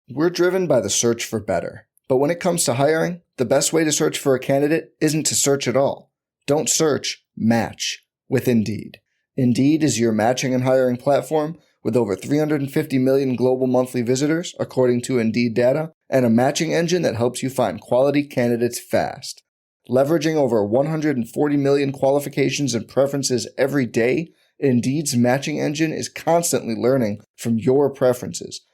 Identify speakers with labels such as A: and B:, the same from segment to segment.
A: We're driven by the search for better. But when it comes to hiring, the best way to search for a candidate isn't to search at all. Don't search, match with Indeed. Indeed is your matching and hiring platform with over 350 million global monthly visitors, according to Indeed data, and a matching engine that helps you find quality candidates fast. Leveraging over 140 million qualifications and preferences every day, Indeed's matching engine is constantly learning from your preferences.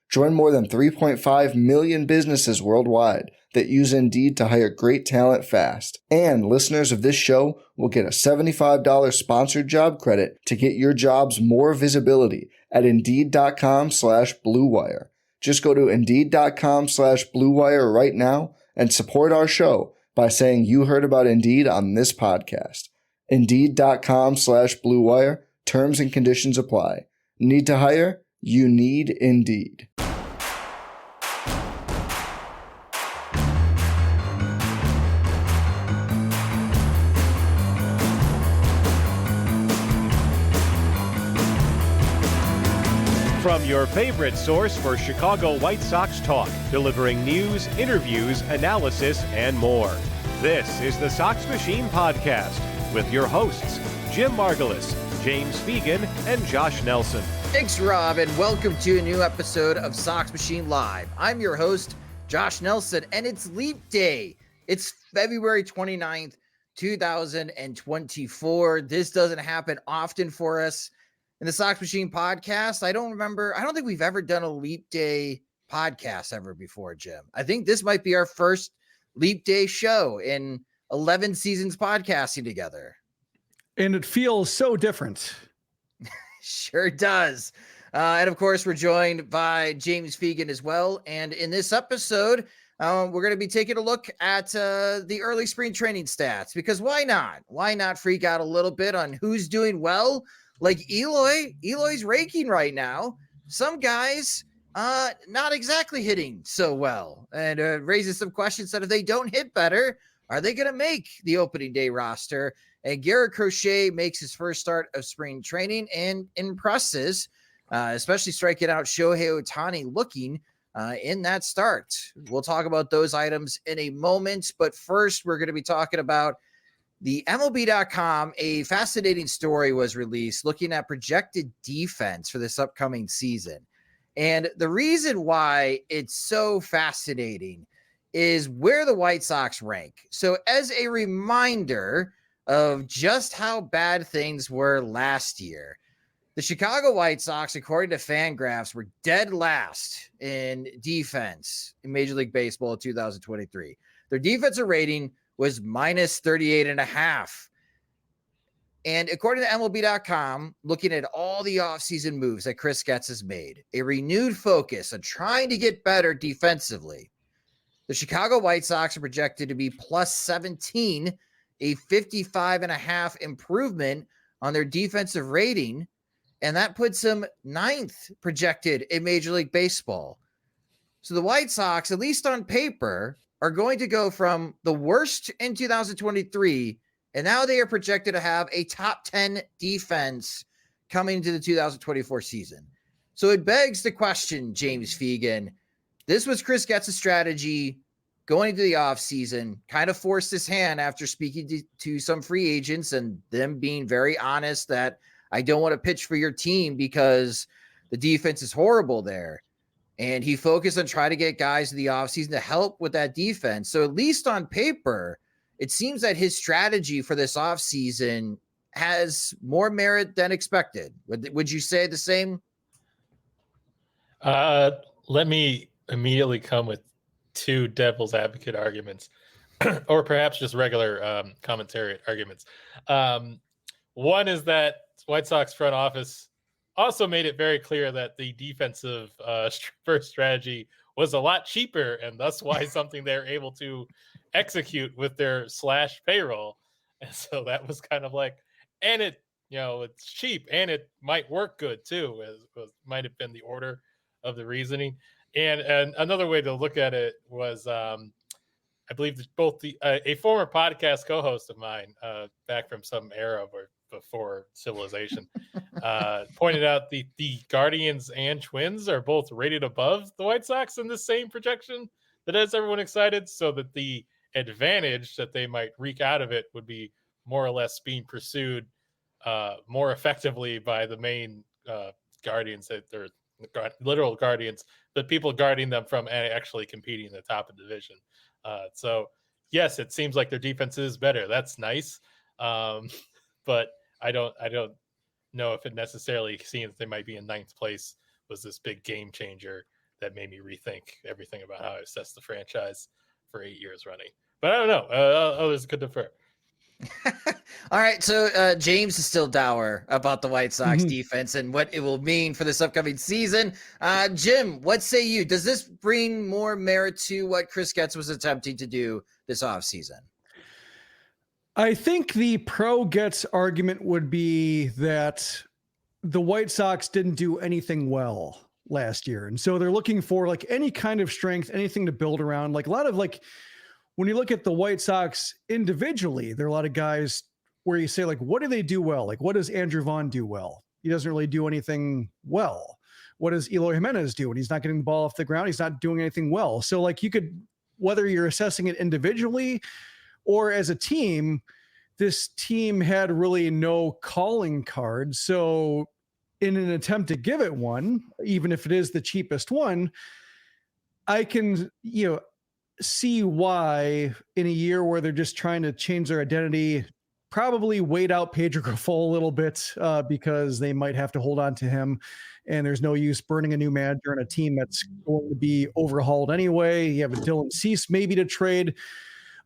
A: Join more than 3.5 million businesses worldwide that use Indeed to hire great talent fast. And listeners of this show will get a $75 sponsored job credit to get your jobs more visibility at Indeed.com/Blue Wire. Just go to Indeed.com/Blue Wire right now and support our show by saying you heard about Indeed on this podcast. Indeed.com/Blue Wire. Terms and conditions apply. Need to hire? You need Indeed.
B: From your favorite source for Chicago White Sox talk, delivering news, interviews, analysis, and more. This is the Sox Machine podcast with your hosts, Jim Margulis, James Fegan, and Josh Nelson.
C: Thanks, Rob, and welcome to a new episode of Sox Machine Live. I'm your host, Josh Nelson, and it's Leap Day. It's February 29th, 2024. This doesn't happen often for us in the Sox Machine podcast. I don't think we've ever done a Leap Day podcast ever before, Jim. I think this might be our first Leap Day show in 11 seasons podcasting together.
D: And it feels so different.
C: Sure does. And of course, we're joined by James Fegan as well. And in this episode, we're going to be taking a look at the early spring training stats, because why not? Why not freak out a little bit on who's doing well? Like Eloy's raking right now. Some guys not exactly hitting so well, and raises some questions that if they don't hit better, are they going to make the opening day roster? And Garrett Crochet makes his first start of spring training and impresses, especially striking out Shohei Ohtani looking in that start. We'll talk about those items in a moment, but first we're going to be talking about the MLB.com. A fascinating story was released looking at projected defense for this upcoming season. And the reason why it's so fascinating is where the White Sox rank. So as a reminder of just how bad things were last year, the Chicago White Sox, according to Fangraphs, were dead last in defense in Major League Baseball in 2023. Their defensive rating was minus 38.5. And according to MLB.com, looking at all the offseason moves that Chris Getz has made, a renewed focus on trying to get better defensively, the Chicago White Sox are projected to be plus 17, a 55.5 improvement on their defensive rating. And that puts them ninth projected in Major League Baseball. So the White Sox, at least on paper, are going to go from the worst in 2023, and now they are projected to have a top 10 defense coming into the 2024 season. So it begs the question, James Fegan, this was Chris Getz's strategy going into the offseason, kind of forced his hand after speaking to some free agents and them being very honest that I don't want to pitch for your team because the defense is horrible there. And he focused on trying to get guys in the offseason to help with that defense. So at least on paper, it seems that his strategy for this offseason has more merit than expected. Would you say the same?
E: Let me immediately come with two devil's advocate arguments, or perhaps just regular commentary arguments. One is that White Sox front office also made it very clear that the defensive first strategy was a lot cheaper, and that's why something they're able to execute with their slash payroll. And so that was kind of like, and it, it's cheap and it might work good too, as might have been the order of the reasoning. And another way to look at it was, I believe that both a former podcast co-host of mine back from some era where before civilization, pointed out the Guardians and Twins are both rated above the White Sox in the same projection. That has everyone excited, so that the advantage that they might wreak out of it would be more or less being pursued more effectively by the main Guardians, that they're literal Guardians, but people guarding them from actually competing in the top of the division. So yes, it seems like their defense is better. That's nice, but I don't know if it necessarily, seeing that they might be in ninth place, was this big game changer that made me rethink everything about how I assess the franchise for 8 years running. But I don't know. Others could defer.
C: All right, so James is still dour about the White Sox defense and what it will mean for this upcoming season. Jim, what say you? Does this bring more merit to what Chris Getz was attempting to do this offseason?
D: I think the pro Getz argument would be that the White Sox didn't do anything well last year. And so they're looking for like any kind of strength, anything to build around. Like a lot of like, when you look at the White Sox individually, there are a lot of guys where you say like, what do they do well? Like, what does Andrew Vaughn do well? He doesn't really do anything well. What does Eloy Jimenez do when he's not getting the ball off the ground? He's not doing anything well. So like you could, whether you're assessing it individually or as a team, this team had really no calling card. So in an attempt to give it one, even if it is the cheapest one, I can, see why in a year where they're just trying to change their identity, probably wait out Pedro Grifol a little bit because they might have to hold on to him, and there's no use burning a new manager in a team that's going to be overhauled anyway. You have a Dylan Cease maybe to trade.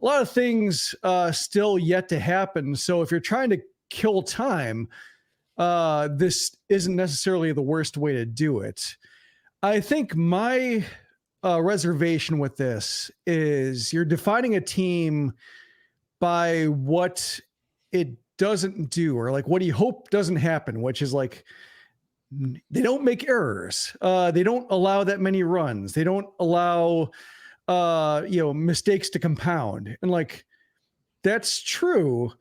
D: A lot of things still yet to happen. So if you're trying to kill time, this isn't necessarily the worst way to do it. I think my reservation with this is you're defining a team by what it doesn't do, or like what do you hope doesn't happen, which is like they don't make errors. They don't allow that many runs. They don't allow mistakes to compound. And like that's true.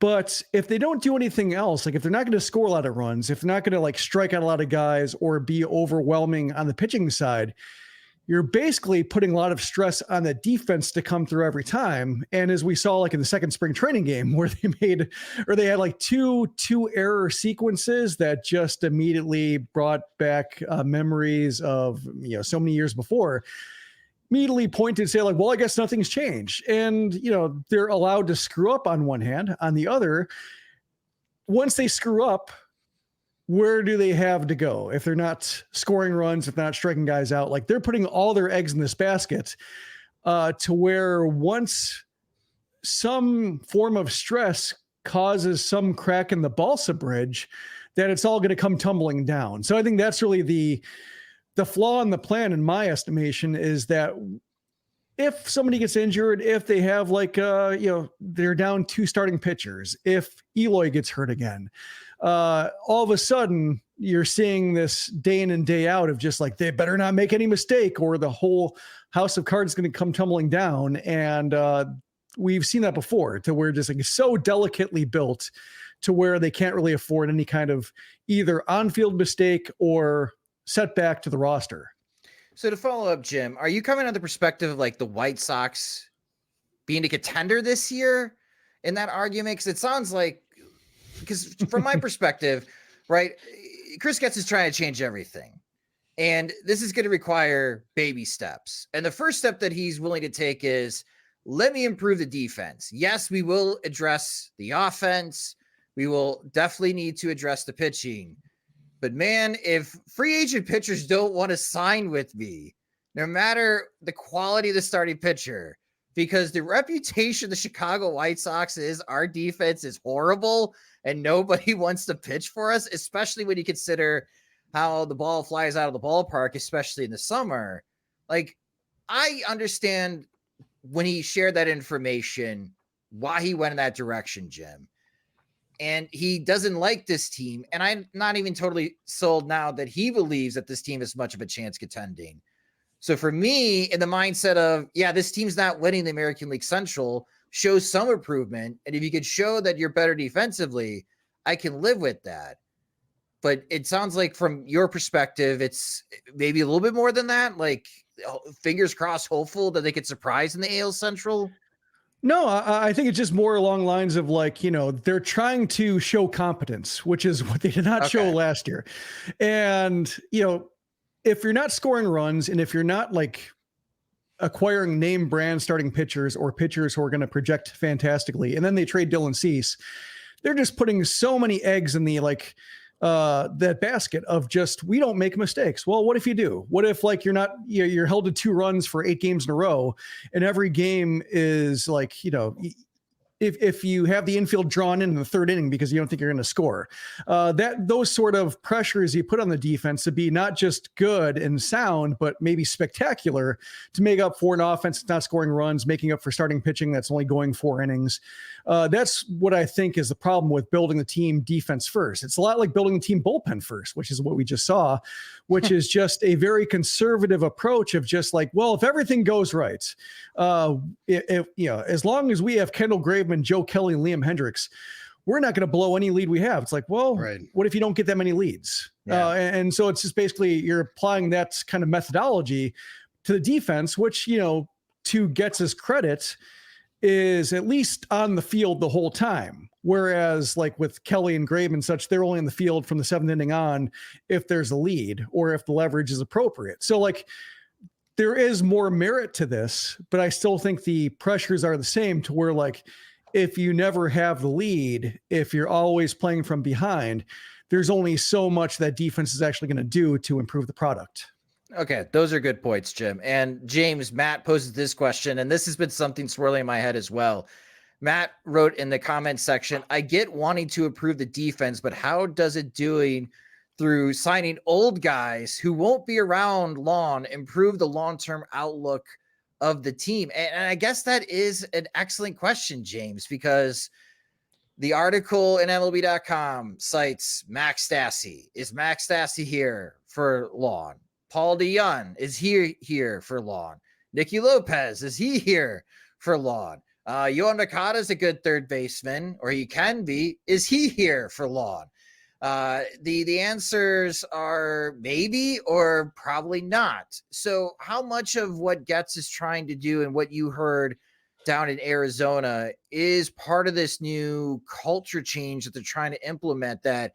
D: But if they don't do anything else, like if they're not going to score a lot of runs, if they're not going to like strike out a lot of guys or be overwhelming on the pitching side, you're basically putting a lot of stress on the defense to come through every time. And as we saw, like in the second spring training game where they had like two error sequences that just immediately brought back memories of, so many years before, immediately pointed and say like, well, I guess nothing's changed. And, they're allowed to screw up on one hand. On the other, once they screw up, where do they have to go? If they're not scoring runs, if they're not striking guys out, like they're putting all their eggs in this basket to where once some form of stress causes some crack in the balsa bridge, that it's all going to come tumbling down. So I think that's really the flaw in the plan, in my estimation, is that if somebody gets injured, if they have like, they're down 2 starting pitchers, if Eloy gets hurt again, all of a sudden you're seeing this day in and day out of just like, they better not make any mistake or the whole house of cards is going to come tumbling down. And we've seen that before, to where just like so delicately built to where they can't really afford any kind of either on-field mistake or setback to the roster.
C: So to follow up, Jim, are you coming on the perspective of like the White Sox being a contender this year in that argument? Because it sounds like, because from my perspective, right, Chris Getz is trying to change everything. And this is going to require baby steps. And the first step that he's willing to take is, let me improve the defense. Yes, we will address the offense. We will definitely need to address the pitching. But man, if free agent pitchers don't want to sign with me, no matter the quality of the starting pitcher, because the reputation of the Chicago White Sox is our defense is horrible and nobody wants to pitch for us, especially when you consider how the ball flies out of the ballpark, especially in the summer. Like, I understand when he shared that information, why he went in that direction, Jim. And he doesn't like this team. And I'm not even totally sold now that he believes that this team has much of a chance contending. So for me, in the mindset of, yeah, this team's not winning the American League Central, shows some improvement. And if you could show that you're better defensively, I can live with that. But it sounds like from your perspective, it's maybe a little bit more than that. Like, fingers crossed, hopeful that they could surprise in the AL Central.
D: No, I think it's just more along lines of like, they're trying to show competence, which is what they did not show last year. And, if you're not scoring runs and if you're not like acquiring name brand starting pitchers or pitchers who are going to project fantastically, and then they trade Dylan Cease, they're just putting so many eggs in the that basket of just, we don't make mistakes. Well, what if you do? What if like you're held to 2 runs for 8 games in a row, and every game is like, if you have the infield drawn in the 3rd inning because you don't think you're going to score, those sort of pressures you put on the defense to be not just good and sound, but maybe spectacular to make up for an offense that's not scoring runs, making up for starting pitching that's only going 4 innings. That's what I think is the problem with building the team defense first. It's a lot like building the team bullpen first, which is what we just saw, which is just a very conservative approach of just like, well, if everything goes right, as long as we have Kendall Graveman, Joe Kelly, and Liam Hendricks, we're not going to blow any lead we have. It's like, well, what if you don't get that many leads? Yeah. And so it's just basically you're applying that kind of methodology to the defense, which, to Getz's credit, is at least on the field the whole time. Whereas like with Kelly and Graveman and such, they're only in the field from the 7th inning on if there's a lead or if the leverage is appropriate. So like there is more merit to this, but I still think the pressures are the same to where like, if you never have the lead, if you're always playing from behind, there's only so much that defense is actually going to do to improve the product.
C: Okay, those are good points, Jim. And James, Matt poses this question, and this has been something swirling in my head as well. Matt wrote in the comments section, I get wanting to improve the defense, but how does it doing through signing old guys who won't be around long improve the long-term outlook of the team? And I guess that is an excellent question, James, because the article in MLB.com cites Max Stassi. Is Max Stassi here for long? Paul DeYoung, is he here for long? Nicky Lopez, is he here for long? Yohan Nakata is a good third baseman, or he can be. Is he here for long? The answers are maybe or probably not. So how much of what Getz is trying to do and what you heard down in Arizona is part of this new culture change that they're trying to implement, that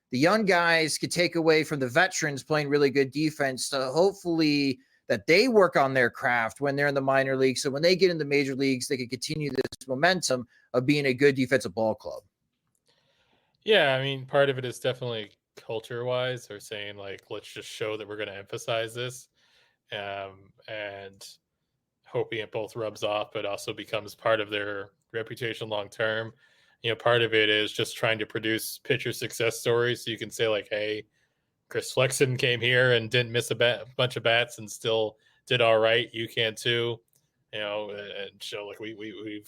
C: the young guys could take away from the veterans playing really good defense to hopefully that they work on their craft when they're in the minor leagues. So when they get in the major leagues, they can continue this momentum of being a good defensive ball club.
E: Yeah, I mean, part of it is definitely culture-wise, or saying like, let's just show that we're going to emphasize this, and hoping it both rubs off, but also becomes part of their reputation long-term. Part of it is just trying to produce pitcher success stories. So you can say like, hey, Chris Flexen came here and didn't miss a bunch of bats and still did all right. You can too, and show like we've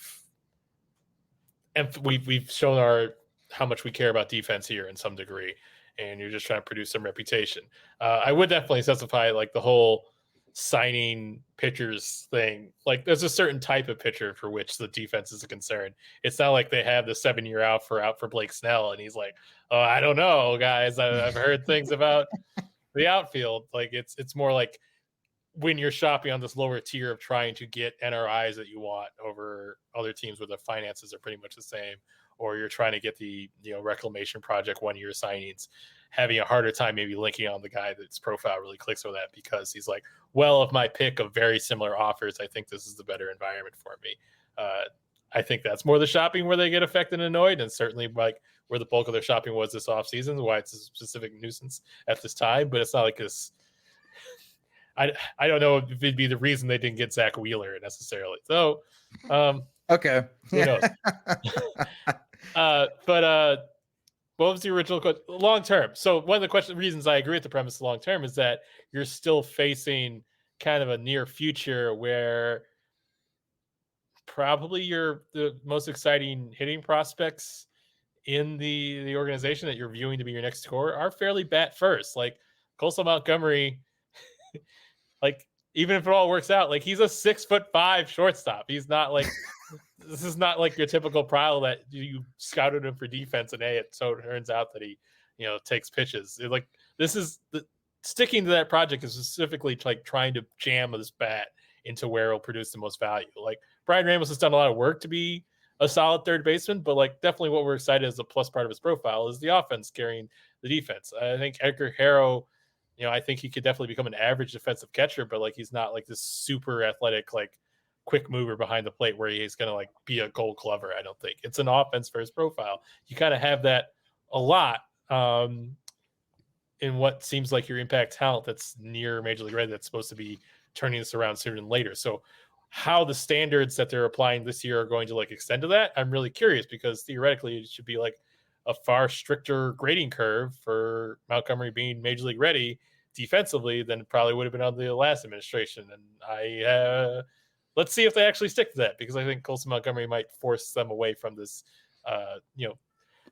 E: shown how much we care about defense here in some degree, and you're just trying to produce some reputation. I would definitely specify like the whole signing pitchers thing. Like there's a certain type of pitcher for which the defense is a concern. It's not like they have the 7-year out for Blake Snell and he's like, oh, I don't know, guys. I've heard things about the outfield. Like it's more like when you're shopping on this lower tier of trying to get NRIs that you want over other teams where the finances are pretty much the same, or you're trying to get the reclamation project 1-year signings, having a harder time maybe linking on the guy that's profile really clicks with that because he's like, well, of my pick of very similar offers, I think this is the better environment for me. I think that's more the shopping where they get affected and annoyed, and certainly like where the bulk of their shopping was this offseason, why it's a specific nuisance at this time, but it's not like this. I don't know if it'd be the reason they didn't get Zach Wheeler necessarily. So,
C: okay.
E: Who knows? But what was the original question? Long term. So one of the reasons I agree with the premise long term is that you're still facing kind of a near future where probably the most exciting hitting prospects in the organization that you're viewing to be your next core are fairly bat first. Like Coastal Montgomery, like even if it all works out, like he's a 6'5" shortstop. He's not like This is not like your typical Prowl that you scouted him for defense and it turns out that he, takes pitches. This is sticking to that project is specifically like trying to jam this bat into where it'll produce the most value. Like Brian Ramos has done a lot of work to be a solid third baseman, but like definitely what we're excited as a plus part of his profile is the offense carrying the defense. I think Edgar Harrow, I think he could definitely become an average defensive catcher, but like he's not like this super athletic, like quick mover behind the plate where he's going to like be a Gold Glover. I don't think it's an offense for his profile. You kind of have that a lot in what seems like your impact talent that's near Major League Ready that's supposed to be turning this around sooner than later. So how the standards that they're applying this year are going to like extend to that, I'm really curious, because theoretically it should be like a far stricter grading curve for Montgomery being Major League Ready defensively than it probably would have been under the last administration. And let's see if they actually stick to that, because I think Colson Montgomery might force them away from this,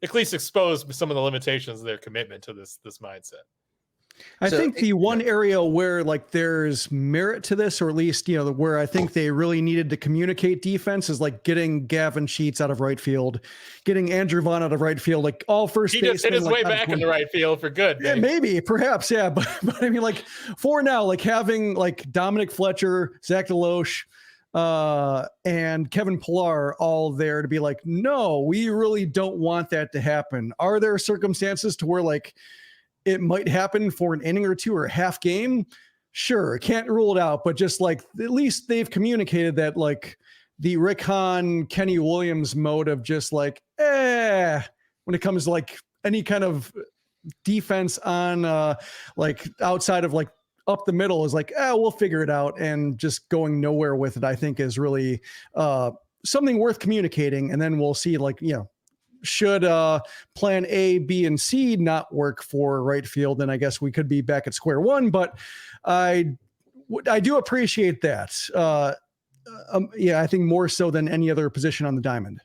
E: at least expose some of the limitations of their commitment to this mindset.
D: I think the one area where like there's merit to this, or at least, where I think they really needed to communicate defense, is like getting Gavin Sheets out of right field, getting Andrew Vaughn out of right field, like all first basemen.
E: He just hit his way back in the right field for good.
D: Yeah, maybe, perhaps. Yeah. But I mean, like for now, like having like Dominic Fletcher, Zach DeLoche, and Kevin Pillar all there to be like, no, we really don't want that to happen. Are there circumstances to where like it might happen for an inning or two or a half game? Sure, can't rule it out, but just like at least they've communicated that like the Rick Hahn, Kenny Williams mode of just like, when it comes to like any kind of defense on like outside of like up the middle is like, we'll figure it out, and just going nowhere with it, I think is really something worth communicating. And then we'll see like, should plan A, B, and C not work for right field, then I guess we could be back at square one. But I do appreciate that. I think more so than any other position on the diamond.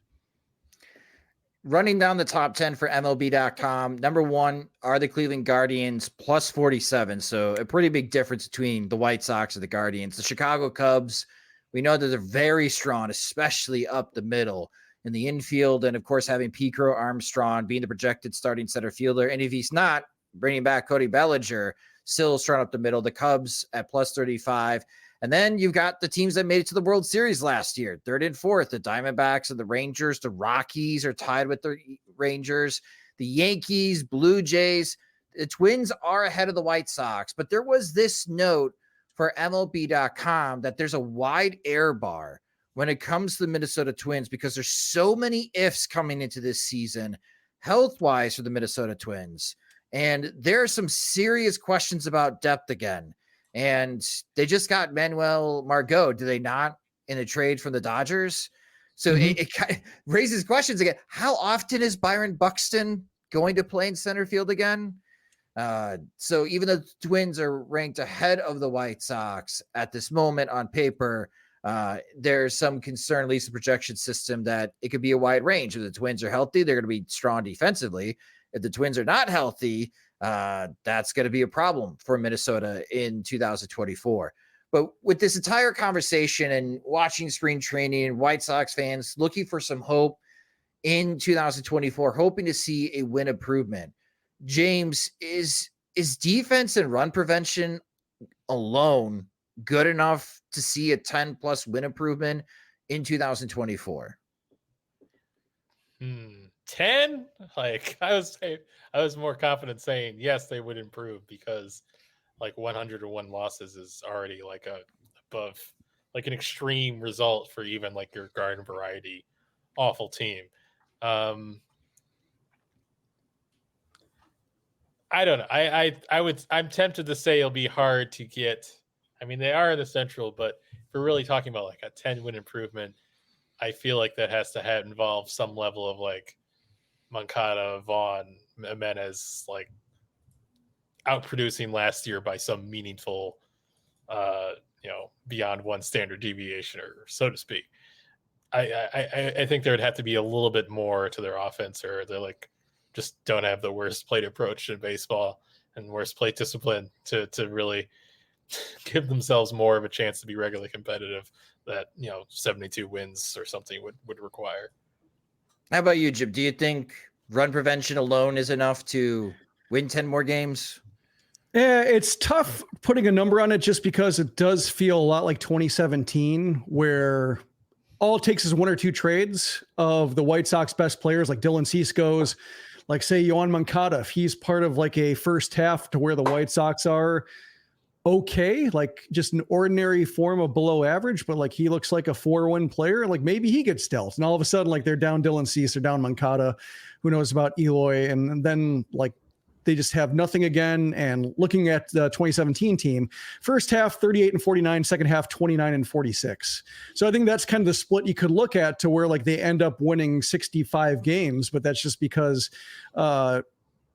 C: Running down the top 10 for MLB.com, number 1 are the Cleveland Guardians, plus 47. So a pretty big difference between the White Sox and the Guardians. The Chicago Cubs, we know that they're very strong, especially up the middle in the infield. And of course, having Pico Armstrong being the projected starting center fielder. And if he's not, bringing back Cody Bellinger, still strong up the middle. The Cubs at plus 35. And then you've got the teams that made it to the World Series last year, 3rd and 4th, the Diamondbacks and the Rangers. The Rockies are tied with the Rangers, the Yankees, Blue Jays. The Twins are ahead of the White Sox. But there was this note for MLB.com that there's a wide error bar when it comes to the Minnesota Twins, because there's so many ifs coming into this season, health-wise for the Minnesota Twins. And there are some serious questions about depth again. And they just got Manuel Margot, do they not, in a trade from the Dodgers? So it kind of raises questions again. How often is Byron Buxton going to play in center field again? So even though the Twins are ranked ahead of the White Sox at this moment on paper, there's some concern, at least the projection system, that it could be a wide range. If the Twins are healthy, they're going to be strong defensively. If the Twins are not healthy, that's going to be a problem for Minnesota in 2024. But with this entire conversation and watching spring training and White Sox fans looking for some hope in 2024, hoping to see a win improvement, James, is defense and run prevention alone good enough to see a 10+ win improvement in 2024?
E: 10? Like I was more confident saying yes, they would improve, because like 101 losses is already like above like an extreme result for even like your garden variety awful team. I don't know. I'm tempted to say it'll be hard to get. I mean, they are in the Central, but if we're really talking about like a 10-win improvement, I feel like that has to involve some level of like Moncada, Vaughn, Jimenez, like outproducing last year by some meaningful, beyond one standard deviation, or so to speak. I think there would have to be a little bit more to their offense, or they're like just don't have the worst plate approach in baseball and worst plate discipline to really give themselves more of a chance to be regularly competitive that 72 wins or something would require.
C: How about you, Jim? Do you think run prevention alone is enough to win 10 more games?
D: Yeah, it's tough putting a number on it just because it does feel a lot like 2017, where all it takes is one or two trades of the White Sox best players like Dylan Cisco's, like say Yoan Moncada, if he's part of like a first half to where the White Sox are okay, like just an ordinary form of below average, but like he looks like a 4-win player, like maybe he gets dealt. And all of a sudden, like they're down Dylan Cease, they're down Moncada, who knows about Eloy, and then like they just have nothing again. And looking at the 2017 team, first half 38-49, second half 29-46. So I think that's kind of the split you could look at to where like they end up winning 65 games, but that's just because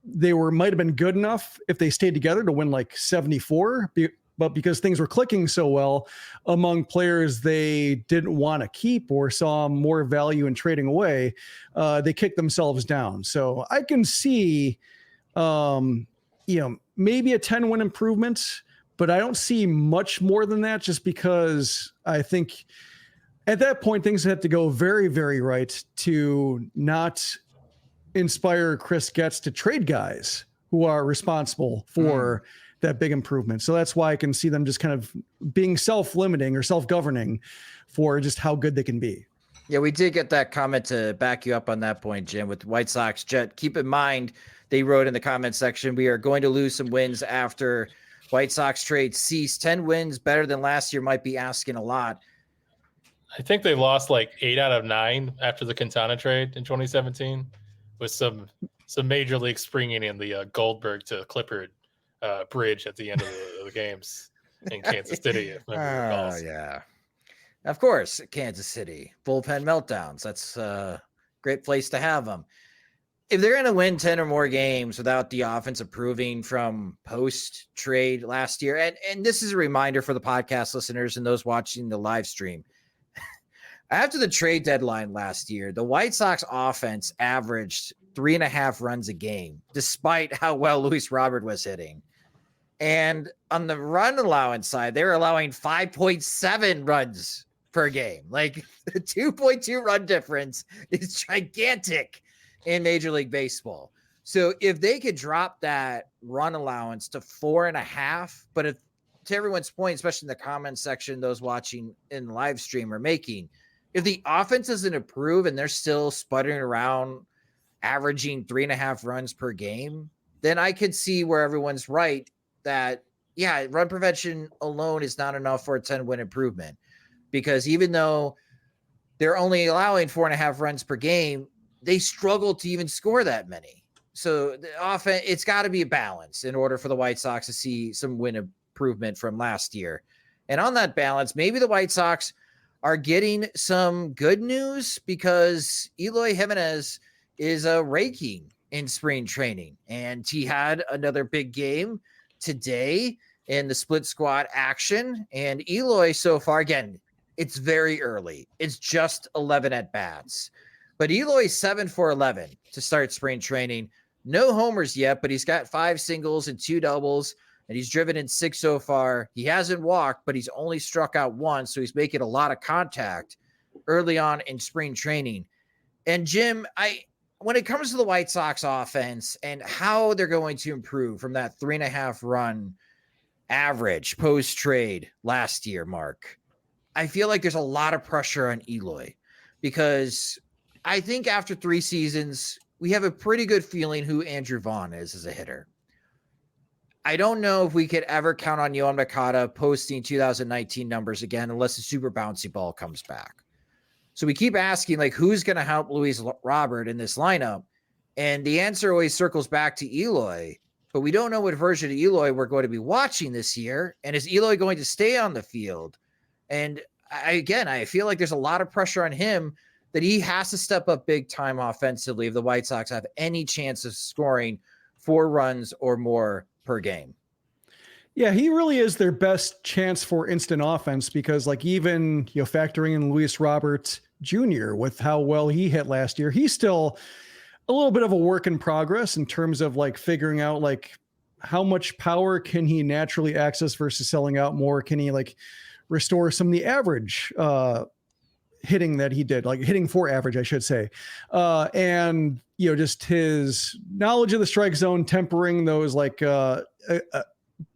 D: they might have been good enough if they stayed together to win like 74, but because things were clicking so well among players they didn't want to keep or saw more value in trading away, they kicked themselves down. So I can see maybe a 10-win improvement, but I don't see much more than that, just because I think at that point things have to go very, very right to not inspire Chris Getz to trade guys who are responsible for that big improvement. So that's why I can see them just kind of being self-limiting or self-governing for just how good they can be.
C: Yeah, we did get that comment to back you up on that point, Jim, with White Sox Jet. Keep in mind, they wrote in the comment section, we are going to lose some wins after White Sox trade cease. 10 wins better than last year might be asking a lot.
E: I think they lost like 8 out of 9 after the Quintana trade in 2017 with some major league springing in the Goldberg to Clippard bridge at the end of the games in Kansas City.
C: Yeah. Of course, Kansas City. Bullpen meltdowns. That's a great place to have them. If they're going to win 10 or more games without the offense improving from post-trade last year, and this is a reminder for the podcast listeners and those watching the live stream, after the trade deadline last year, the White Sox offense averaged 3.5 runs a game, despite how well Luis Robert was hitting. And on the run allowance side, they were allowing 5.7 runs per game. Like the 2.2 run difference is gigantic in Major League Baseball. So if they could drop that run allowance to 4.5, but if, to everyone's point, especially in the comments section, those watching in live stream are making, if the offense doesn't improve and they're still sputtering around averaging 3.5 runs per game, then I could see where everyone's right that, yeah, run prevention alone is not enough for a 10-win improvement, because even though they're only allowing 4.5 runs per game, they struggle to even score that many. So the offense, it's got to be a balance in order for the White Sox to see some win improvement from last year. And on that balance, maybe the White Sox are getting some good news, because Eloy Jimenez is raking in spring training, and he had another big game today in the split squad action. And Eloy so far, again, it's very early. It's just 11 at bats, but Eloy's 7 for 11 to start spring training. No homers yet, but he's got 5 singles and 2 doubles, and he's driven in 6 so far. He hasn't walked, but he's only struck out 1, so he's making a lot of contact early on in spring training. And Jim, when it comes to the White Sox offense and how they're going to improve from that 3.5 run average post-trade last year, Mark, I feel like there's a lot of pressure on Eloy, because I think after 3 seasons, we have a pretty good feeling who Andrew Vaughn is as a hitter. I don't know if we could ever count on Yoan Moncada posting 2019 numbers again, unless the super bouncy ball comes back. So we keep asking, like, who's going to help Luis Robert in this lineup? And the answer always circles back to Eloy, but we don't know what version of Eloy we're going to be watching this year. And is Eloy going to stay on the field? And I feel like there's a lot of pressure on him that he has to step up big time offensively if the White Sox have any chance of scoring 4 runs or more per game.
D: Yeah, he really is their best chance for instant offense, because like even, factoring in Luis Robert Jr. with how well he hit last year, he's still a little bit of a work in progress in terms of like figuring out like how much power can he naturally access versus selling out more? Can he like restore some of the average hitting that he did, like hitting for average, I should say. And, just his knowledge of the strike zone, tempering those like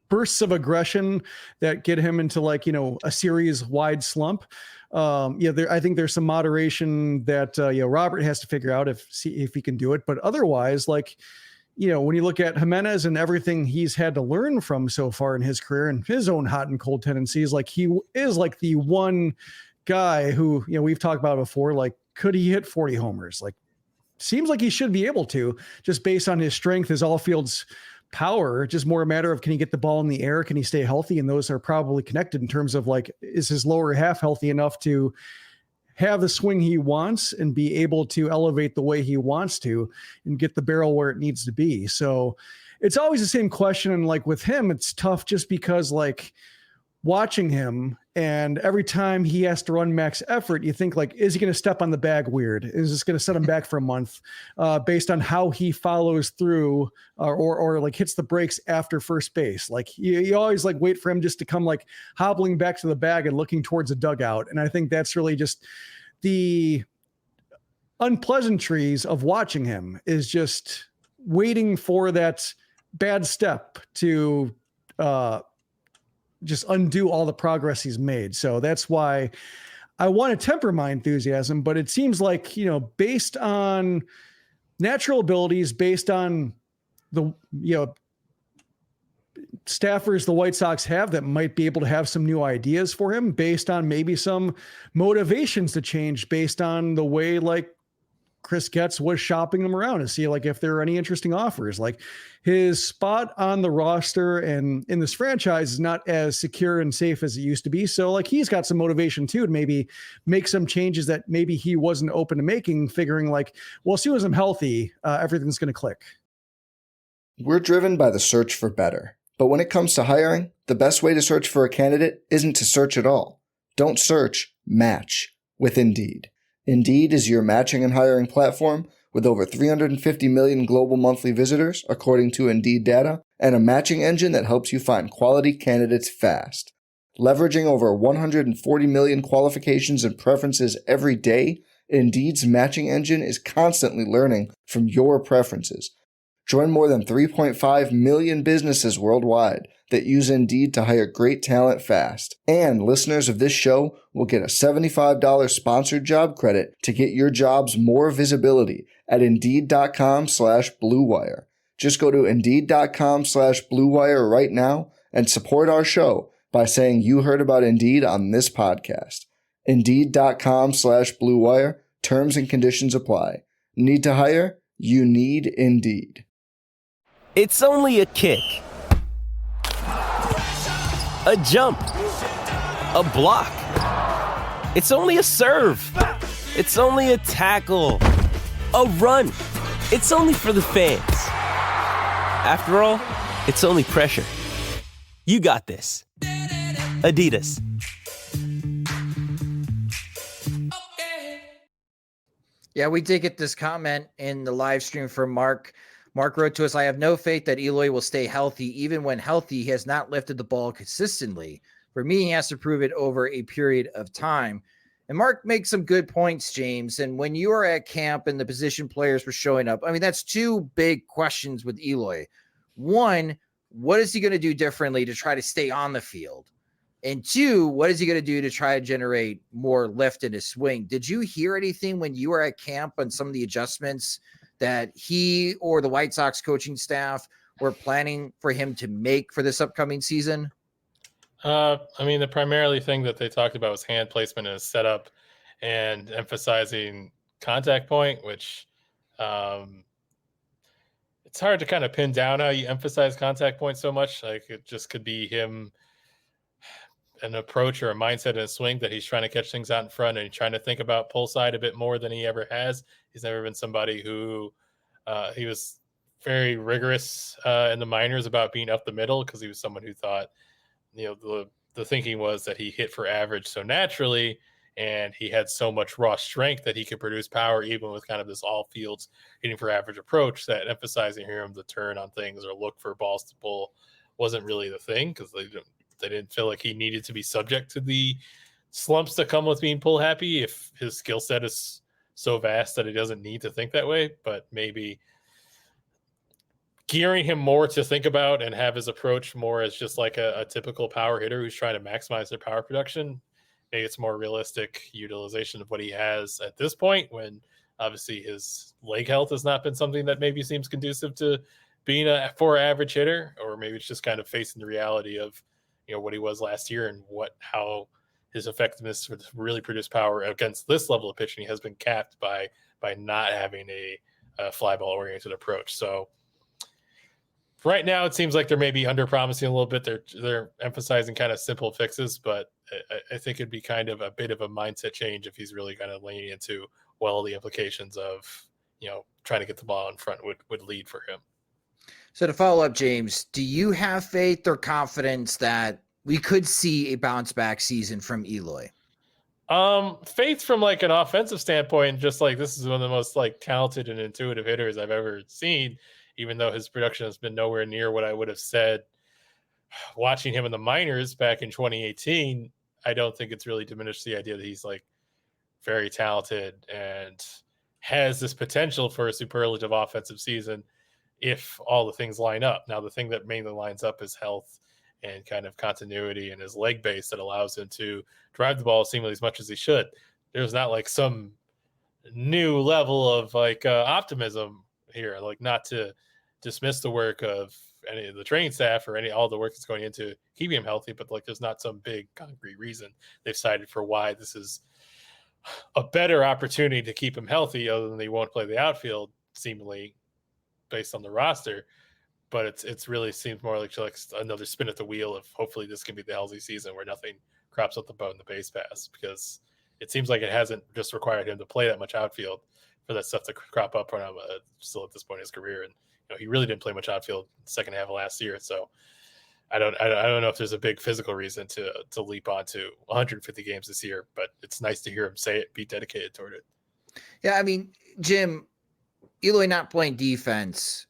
D: bursts of aggression that get him into like, a series wide slump. I think there's some moderation that, Robert has to figure out if he can do it. But otherwise, like, when you look at Jimenez and everything he's had to learn from so far in his career and his own hot and cold tendencies, like he is like the one guy who, we've talked about before, like, could he hit 40 homers? Like, seems like he should be able to, just based on his strength, his all fields power, just more a matter of, can he get the ball in the air? Can he stay healthy? And those are probably connected in terms of like, is his lower half healthy enough to have the swing he wants and be able to elevate the way he wants to and get the barrel where it needs to be? So it's always the same question. And like with him, it's tough just because like watching him, and every time he has to run max effort, you think like, is he going to step on the bag weird? Is this going to set him back for a month based on how he follows through or like hits the brakes after first base? Like you always like wait for him just to come like hobbling back to the bag and looking towards a dugout. And I think that's really just the unpleasantries of watching him, is just waiting for that bad step to just undo all the progress he's made. So that's why I want to temper my enthusiasm, but it seems like, based on natural abilities, based on the, staffers the White Sox have that might be able to have some new ideas for him, based on maybe some motivations to change, based on the way like Chris Getz was shopping them around to see like if there are any interesting offers. Like his spot on the roster and in this franchise is not as secure and safe as it used to be. So like he's got some motivation too to maybe make some changes that maybe he wasn't open to making, figuring like, well, as soon as I'm healthy, everything's going to click.
A: We're driven by the search for better. But when it comes to hiring, the best way to search for a candidate isn't to search at all. Don't search, match with Indeed. Indeed is your matching and hiring platform with over 350 million global monthly visitors, according to Indeed data, and a matching engine that helps you find quality candidates fast. Leveraging over 140 million qualifications and preferences every day, Indeed's matching engine is constantly learning from your preferences. Join more than 3.5 million businesses worldwide that use Indeed to hire great talent fast. And listeners of this show will get a $75 sponsored job credit to get your jobs more visibility at Indeed.com/Blue Wire. Just go to Indeed.com/Blue Wire right now and support our show by saying you heard about Indeed on this podcast. Indeed.com/Blue Wire. Terms and conditions apply. Need to hire? You need Indeed.
F: It's only a kick, a jump, a block. It's only a serve. It's only a tackle, a run. It's only for the fans. After all, it's only pressure. You got this. Adidas.
C: Yeah, we did get this comment in the live stream from Mark. Mark wrote to us, I have no faith that Eloy will stay healthy. Even when healthy, he has not lifted the ball consistently. For me, he has to prove it over a period of time. And Mark makes some good points, James. And when you are at camp and the position players were showing up, I mean, that's two big questions with Eloy. One, what is he going to do differently to try to stay on the field? And two, what is he going to do to try to generate more lift in his swing? Did you hear anything when you were at camp on some of the adjustments that he or the White Sox coaching staff were planning for him to make for this upcoming season?
E: I mean, the primarily thing that they talked about was hand placement and setup and emphasizing contact point, which it's hard to kind of pin down how you emphasize contact point so much. Like it just could be him, an approach or a mindset in a swing that he's trying to catch things out in front and he's trying to think about pull side a bit more than he ever has. He's never been somebody who he was very rigorous in the minors about being up the middle because he was someone who thought, the thinking was that he hit for average. So naturally and he had so much raw strength that he could produce power even with kind of this all fields hitting for average approach, that emphasizing him to turn on things or look for balls to pull wasn't really the thing, because they didn't feel like he needed to be subject to the slumps that come with being pull happy if his skill set is so vast that he doesn't need to think that way. But maybe gearing him more to think about and have his approach more as just like a typical power hitter who's trying to maximize their power production, maybe it's more realistic utilization of what he has at this point, when obviously his leg health has not been something that maybe seems conducive to being a 4 average hitter, or maybe it's just kind of facing the reality of, you know, what he was last year and how his effectiveness to really produce power against this level of pitching has been capped by not having a fly ball oriented approach. So right now it seems like they're maybe under promising a little bit. They're emphasizing kind of simple fixes, but I think it'd be kind of a bit of a mindset change if he's really kind of leaning into, well, the implications of, you know, trying to get the ball in front would lead for him.
C: So to follow up, James, do you have faith or confidence that we could see a bounce back season from Eloy?
E: Faith from like an offensive standpoint, just like this is one of the most like talented and intuitive hitters I've ever seen, even though his production has been nowhere near what I would have said watching him in the minors back in 2018. I don't think it's really diminished the idea that he's like very talented and has this potential for a superlative offensive season if all the things line up. Now, the thing that mainly lines up is health and kind of continuity and his leg base that allows him to drive the ball seemingly as much as he should. There's not like some new level of like optimism here, like not to dismiss the work of any of the training staff or all the work that's going into keeping him healthy, but like there's not some big concrete reason they've cited for why this is a better opportunity to keep him healthy, other than they won't play the outfield seemingly based on the roster. But it's really seems more like another spin at the wheel of hopefully this can be the healthy season where nothing crops up the boat in the base pass, because it seems like it hasn't just required him to play that much outfield for that stuff to crop up when I'm still at this point in his career. And you know, he really didn't play much outfield the second half of last year, so I don't know if there's a big physical reason to leap onto 150 games this year, but it's nice to hear him say it, be dedicated toward it.
C: Yeah, I mean, Jim, Eloy not playing defense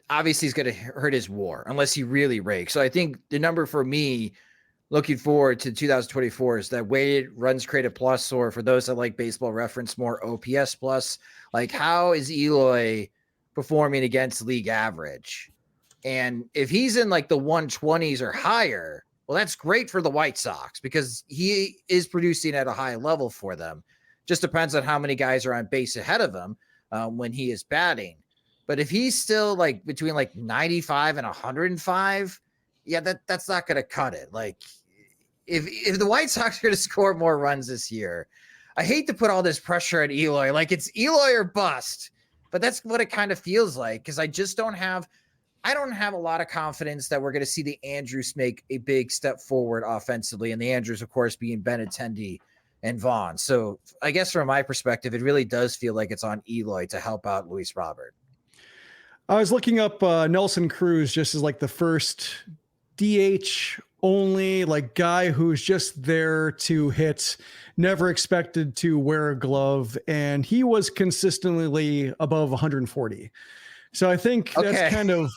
C: obviously is going to hurt his WAR unless he really rakes. So I think the number for me looking forward to 2024 is that weighted runs created plus, or for those that like baseball reference, more OPS plus. Like, how is Eloy performing against league average? And if he's in like the 120s or higher, well, that's great for the White Sox because he is producing at a high level for them. Just depends on how many guys are on base ahead of him when he is batting. But if he's still like between like 95 and 105, yeah, that's not going to cut it. Like if the White Sox are going to score more runs this year, I hate to put all this pressure on Eloy. Like it's Eloy or bust, but that's what it kind of feels like. Cause I don't have a lot of confidence that we're going to see the Andrews make a big step forward offensively. And the Andrews, of course, being Benintendi and Vaughn. So I guess from my perspective, it really does feel like it's on Eloy to help out Luis Robert.
D: I was looking up Nelson Cruz just as like the first DH only like guy who's just there to hit, never expected to wear a glove, and he was consistently above 140. So I think that's kind of,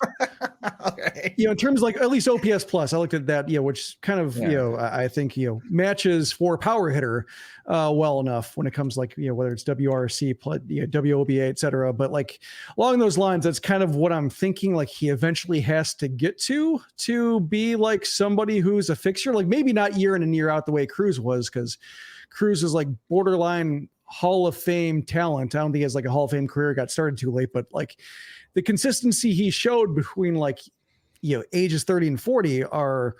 C: okay.
D: In terms of like at least OPS plus, I looked at that, which kind of, I think, matches for power hitter well enough when it comes like, whether it's WRC, WOBA, et cetera. But like along those lines, that's kind of what I'm thinking. Like he eventually has to get to be like somebody who's a fixture, like maybe not year in and year out the way Cruz was, because Cruz is like borderline Hall of Fame talent. I don't think he has like a Hall of Fame career, got started too late, but like the consistency he showed between like, ages 30 and 40 are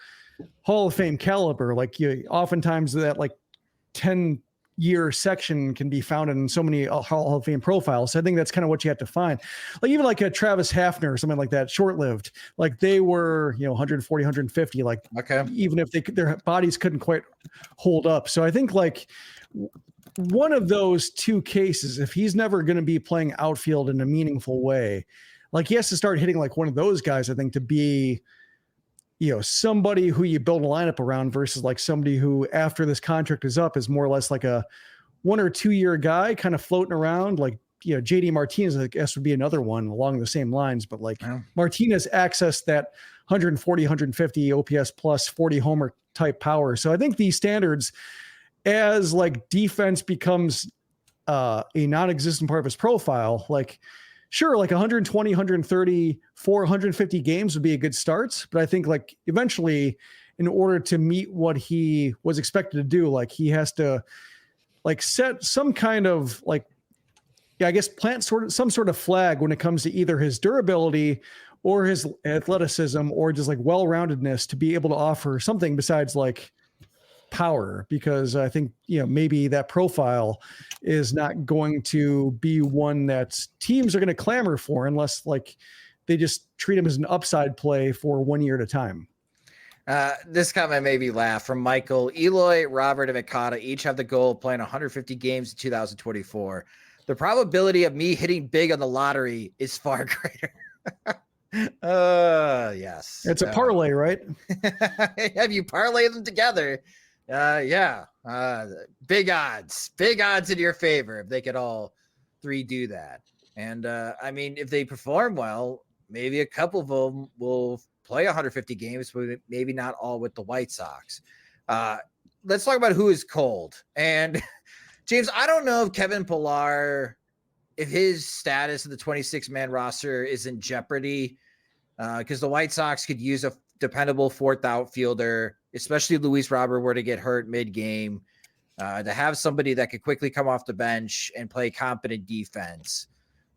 D: Hall of Fame caliber. Like oftentimes that like 10-year section can be found in so many Hall of Fame profiles. So I think that's kind of what you have to find. Like even like a Travis Hafner or something like that, short-lived, like they were, 140, 150, like okay, even if their bodies couldn't quite hold up. So I think like one of those two cases, if he's never going to be playing outfield in a meaningful way, like he has to start hitting like one of those guys, I think, to be somebody who you build a lineup around versus like somebody who after this contract is up is more or less like a 1 or 2 year guy kind of floating around. Like, JD Martinez, I guess, would be another one along the same lines, but like Martinez accessed that 140, 150 OPS plus 40 homer type power. So I think these standards, as like defense becomes a non-existent part of his profile, like sure, like 120, 130, 450 games would be a good start. But I think like eventually in order to meet what he was expected to do, like he has to like set some kind of like, I guess plant some sort of flag when it comes to either his durability or his athleticism or just like well-roundedness to be able to offer something besides like power, because I think, maybe that profile is not going to be one that teams are going to clamor for unless like they just treat him as an upside play for 1 year at a time.
C: This comment made me laugh from Michael. Eloy, Robert, and Mikata each have the goal of playing 150 games in 2024. The probability of me hitting big on the lottery is far greater. Yes.
D: It's a parlay, right?
C: Have you parlayed them together? Yeah. Big odds in your favor if they could all three do that. And I mean, if they perform well, maybe a couple of them will play 150 games, but maybe not all with the White Sox. Let's talk about who is cold. And James, I don't know if Kevin Pillar, if his status of the 26-man roster is in jeopardy, because the White Sox could use a dependable fourth outfielder, especially if Luis Robert were to get hurt mid-game, to have somebody that could quickly come off the bench and play competent defense.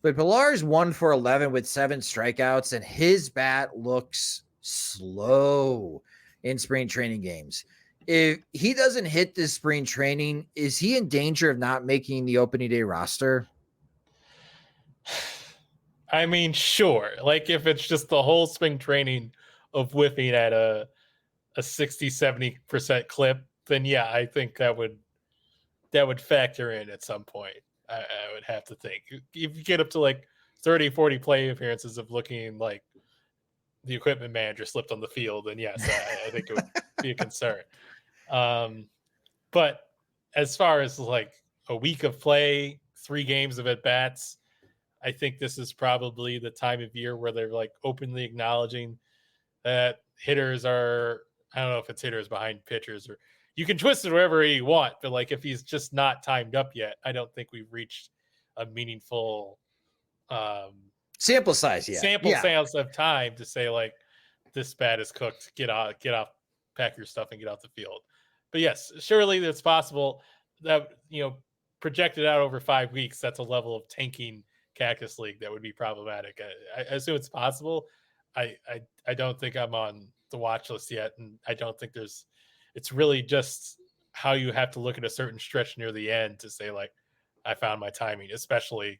C: But Pillar's 1 for 11 with 7 strikeouts, and his bat looks slow in spring training games. If he doesn't hit this spring training, is he in danger of not making the opening day roster?
E: I mean, sure. Like if it's just the whole spring training of whiffing at a 60-70% clip, then yeah, I think that would factor in at some point. I would have to think. If you get up to like 30-40 play appearances of looking like the equipment manager slipped on the field, then yes, I think it would be a concern. But as far as like a week of play, 3 games of at-bats, I think this is probably the time of year where they're like openly acknowledging that hitters are, I don't know if it's hitters behind pitchers, or you can twist it wherever you want, but like if he's just not timed up yet, I don't think we've reached a meaningful
C: sample size yet.
E: Size of time to say like this bat is cooked, get off, pack your stuff and get off the field. But yes, surely it's possible that, projected out over 5 weeks, that's a level of tanking Cactus League that would be problematic. I assume it's possible. I don't think I'm on the watch list yet, and I don't think it's really just how you have to look at a certain stretch near the end to say like I found my timing, especially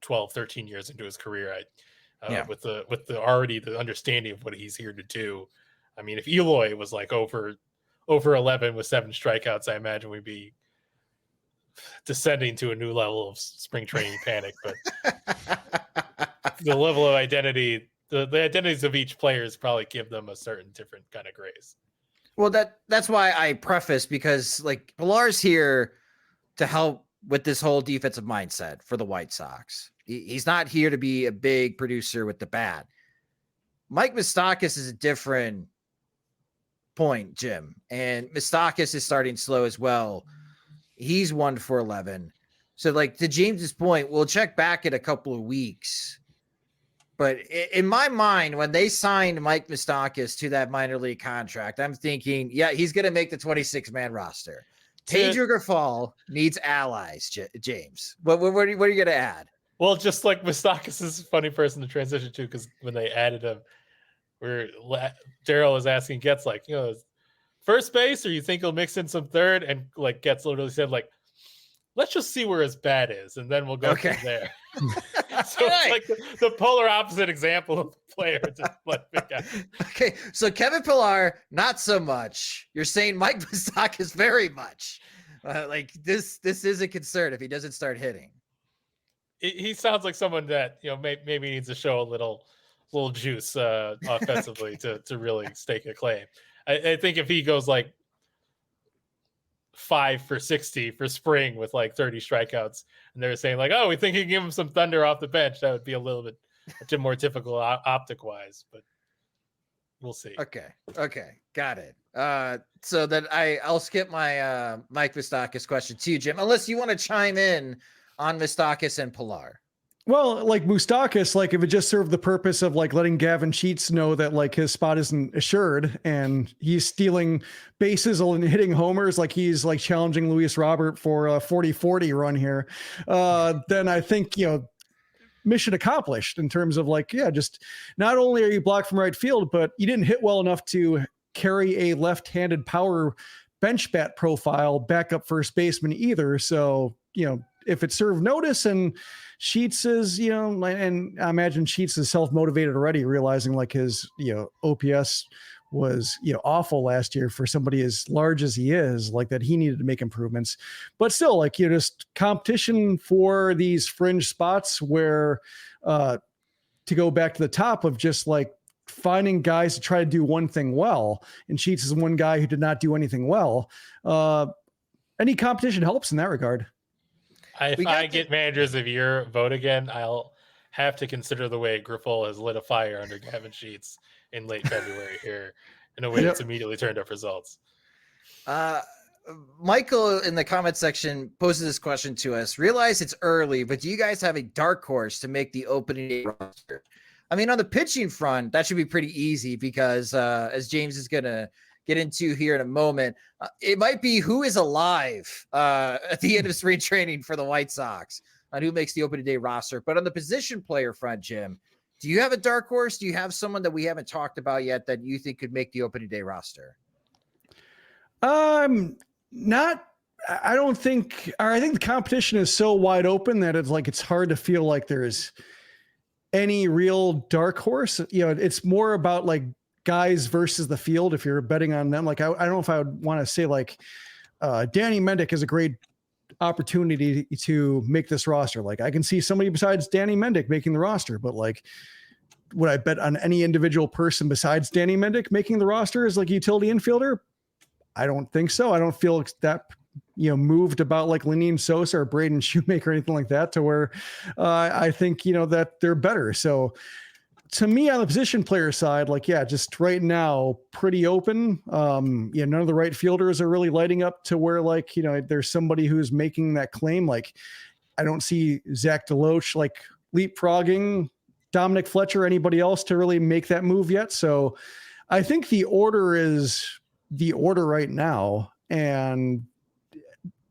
E: 12, 13 years into his career. With the already the understanding of what he's here to do. I mean, if Eloy was like over 11 with 7 strikeouts, I imagine we'd be descending to a new level of spring training panic. But the level of identity, the identities of each player is probably give them a certain different kind of grace.
C: Well, that's why I preface, because like Pillar's here to help with this whole defensive mindset for the White Sox. He's not here to be a big producer with the bat. Mike Moustakas is a different point, Jim, and Moustakas is starting slow as well. He's 1 for 11. So like to James's point, we'll check back in a couple of weeks. But in my mind, when they signed Mike Moustakas to that minor league contract, I'm thinking, yeah, he's going to make the 26-man roster. Pedro Grifol needs allies, James. What are you going to add?
E: Well, just like Moustakas is a funny person to transition to, because when they added him, where Daryl was asking Getz, like, first base, or you think he'll mix in some third? And like Getz literally said, like, let's just see where his bat is, and then we'll go from there. So it's like the polar opposite example of the player.
C: Okay, so Kevin Pillar, not so much. You're saying Mike Moustakas very much. Like this is a concern if he doesn't start hitting.
E: He sounds like someone that maybe needs to show a little little juice offensively to really stake a claim. I think if he goes like 5 for 60 for spring with like 30 strikeouts, and they're saying like, oh, we think he can give him some thunder off the bench, that would be a little bit more typical optic wise, but we'll see.
C: Okay, got it. So that I'll skip my Mike Moustakas question to you, Jim, unless you want to chime in on Moustakas and Pilar.
D: Well, like Moustakas, like if it just served the purpose of like letting Gavin Sheets know that like his spot isn't assured and he's stealing bases and hitting homers, like he's like challenging Luis Robert for a 40-40 run here, then I think, mission accomplished in terms of like, just not only are you blocked from right field, but you didn't hit well enough to carry a left-handed power bench bat profile backup first baseman either. So, if it served notice and Sheets is, and I imagine Sheets is self-motivated already, realizing like his, OPS was, awful last year for somebody as large as he is, like that he needed to make improvements, but still like, just competition for these fringe spots where, to go back to the top of just like finding guys to try to do one thing well. And Sheets is one guy who did not do anything well. Any competition helps in that regard.
E: If I get managers of your vote again, I'll have to consider the way Grifol has lit a fire under Gavin Sheets in late February here in a way that's immediately turned up results.
C: Michael in the comment section posted this question to us. Realize it's early, but do you guys have a dark horse to make the opening day roster? I mean, on the pitching front, that should be pretty easy because as James is going to get into here in a moment, it might be who is alive at the end of spring training for the White Sox on who makes the opening day roster. But on the position player front, Jim, do you have a dark horse? Do you have someone that we haven't talked about yet that you think could make the opening day roster?
D: Not, I don't think, or I think the competition is so wide open that it's like, it's hard to feel like there's any real dark horse. It's more about like guys versus the field. If you're betting on them, like, I don't know if I would want to say like Danny Mendick is a great opportunity to make this roster. Like I can see somebody besides Danny Mendick making the roster, but like, would I bet on any individual person besides Danny Mendick making the roster as like a utility infielder? I don't think so. I don't feel that, moved about like Lenyn Sosa or Braden Shoemaker or anything like that to where I think, that they're better. So to me on the position player side, like, just right now, pretty open. None of the right fielders are really lighting up to where like, there's somebody who's making that claim. Like I don't see Zach DeLoach like leapfrogging Dominic Fletcher or anybody else to really make that move yet. So I think the order is the order right now. And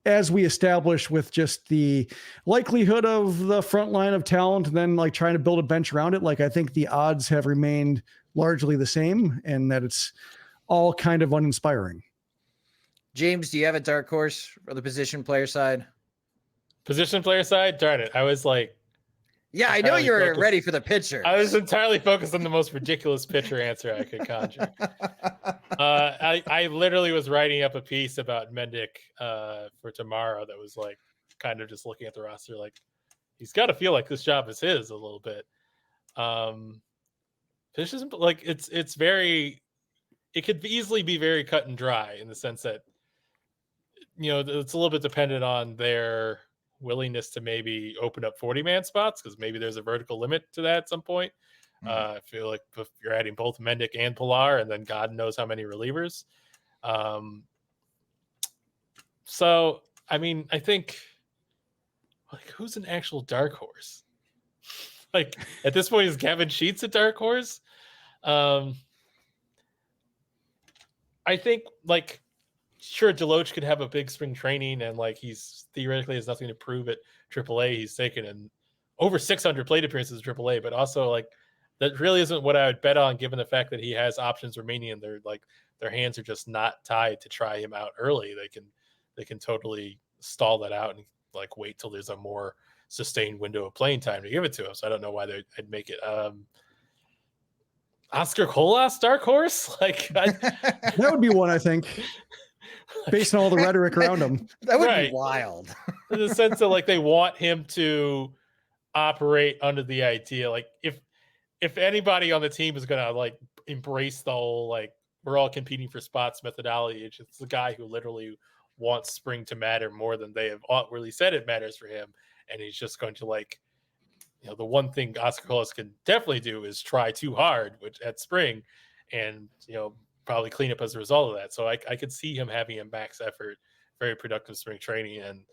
D: as we established with just the likelihood of the front line of talent, and then like trying to build a bench around it, like I think the odds have remained largely the same and that it's all kind of uninspiring.
C: James, do you have a dark horse for the position player side?
E: Position player side? Darn it. I was like,
C: I know you're ready for the pitcher.
E: I was entirely focused on the most ridiculous pitcher answer I could conjure. I literally was writing up a piece about Mendick for tomorrow that was like kind of just looking at the roster like he's got to feel like this job is his a little bit. This isn't like it's very, it could easily be very cut and dry in the sense that it's a little bit dependent on their willingness to maybe open up 40-man spots because maybe there's a vertical limit to that at some point. I feel like if you're adding both Mendick and Pilar and then God knows how many relievers. So, I mean, I think like who's an actual dark horse? Like at this point, is Gavin Sheets a dark horse? I think like, sure, Deloach could have a big spring training and like he's theoretically has nothing to prove at AAA. He's taken in over 600 plate appearances at AAA, but also like that really isn't what I would bet on given the fact that he has options remaining and their hands are just not tied to try him out early. They can totally stall that out and like wait till there's a more sustained window of playing time to give it to him. So I don't know why they'd make it. Oscar Colas, dark horse? Like
D: that would be one, I think. Based on all the rhetoric around him.
C: That would be wild.
E: In the sense that like they want him to operate under the idea. Like if if anybody on the team is gonna like embrace the whole like we're all competing for spots methodology, it's the guy who literally wants spring to matter more than they have really said it matters for him, and he's just going to like, the one thing Oscar Colas can definitely do is try too hard, which at spring, and probably clean up as a result of that. So I could see him having a max effort, very productive spring training, and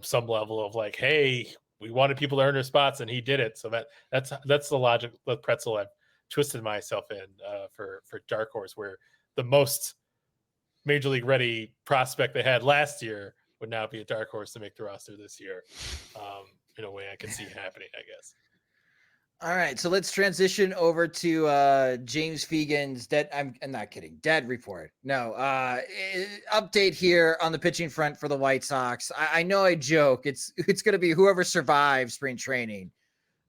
E: some level of like, hey, we wanted people to earn their spots, and he did it. So that's the logic, the pretzel I've twisted myself in for dark horse, where the most major league ready prospect they had last year would now be a dark horse to make the roster this year. In a way I can see happening, I guess.
C: All right, so let's transition over to James Fegan's I'm not kidding, dead report. No, update here on the pitching front for the White Sox. I know I joke. It's going to be whoever survives spring training.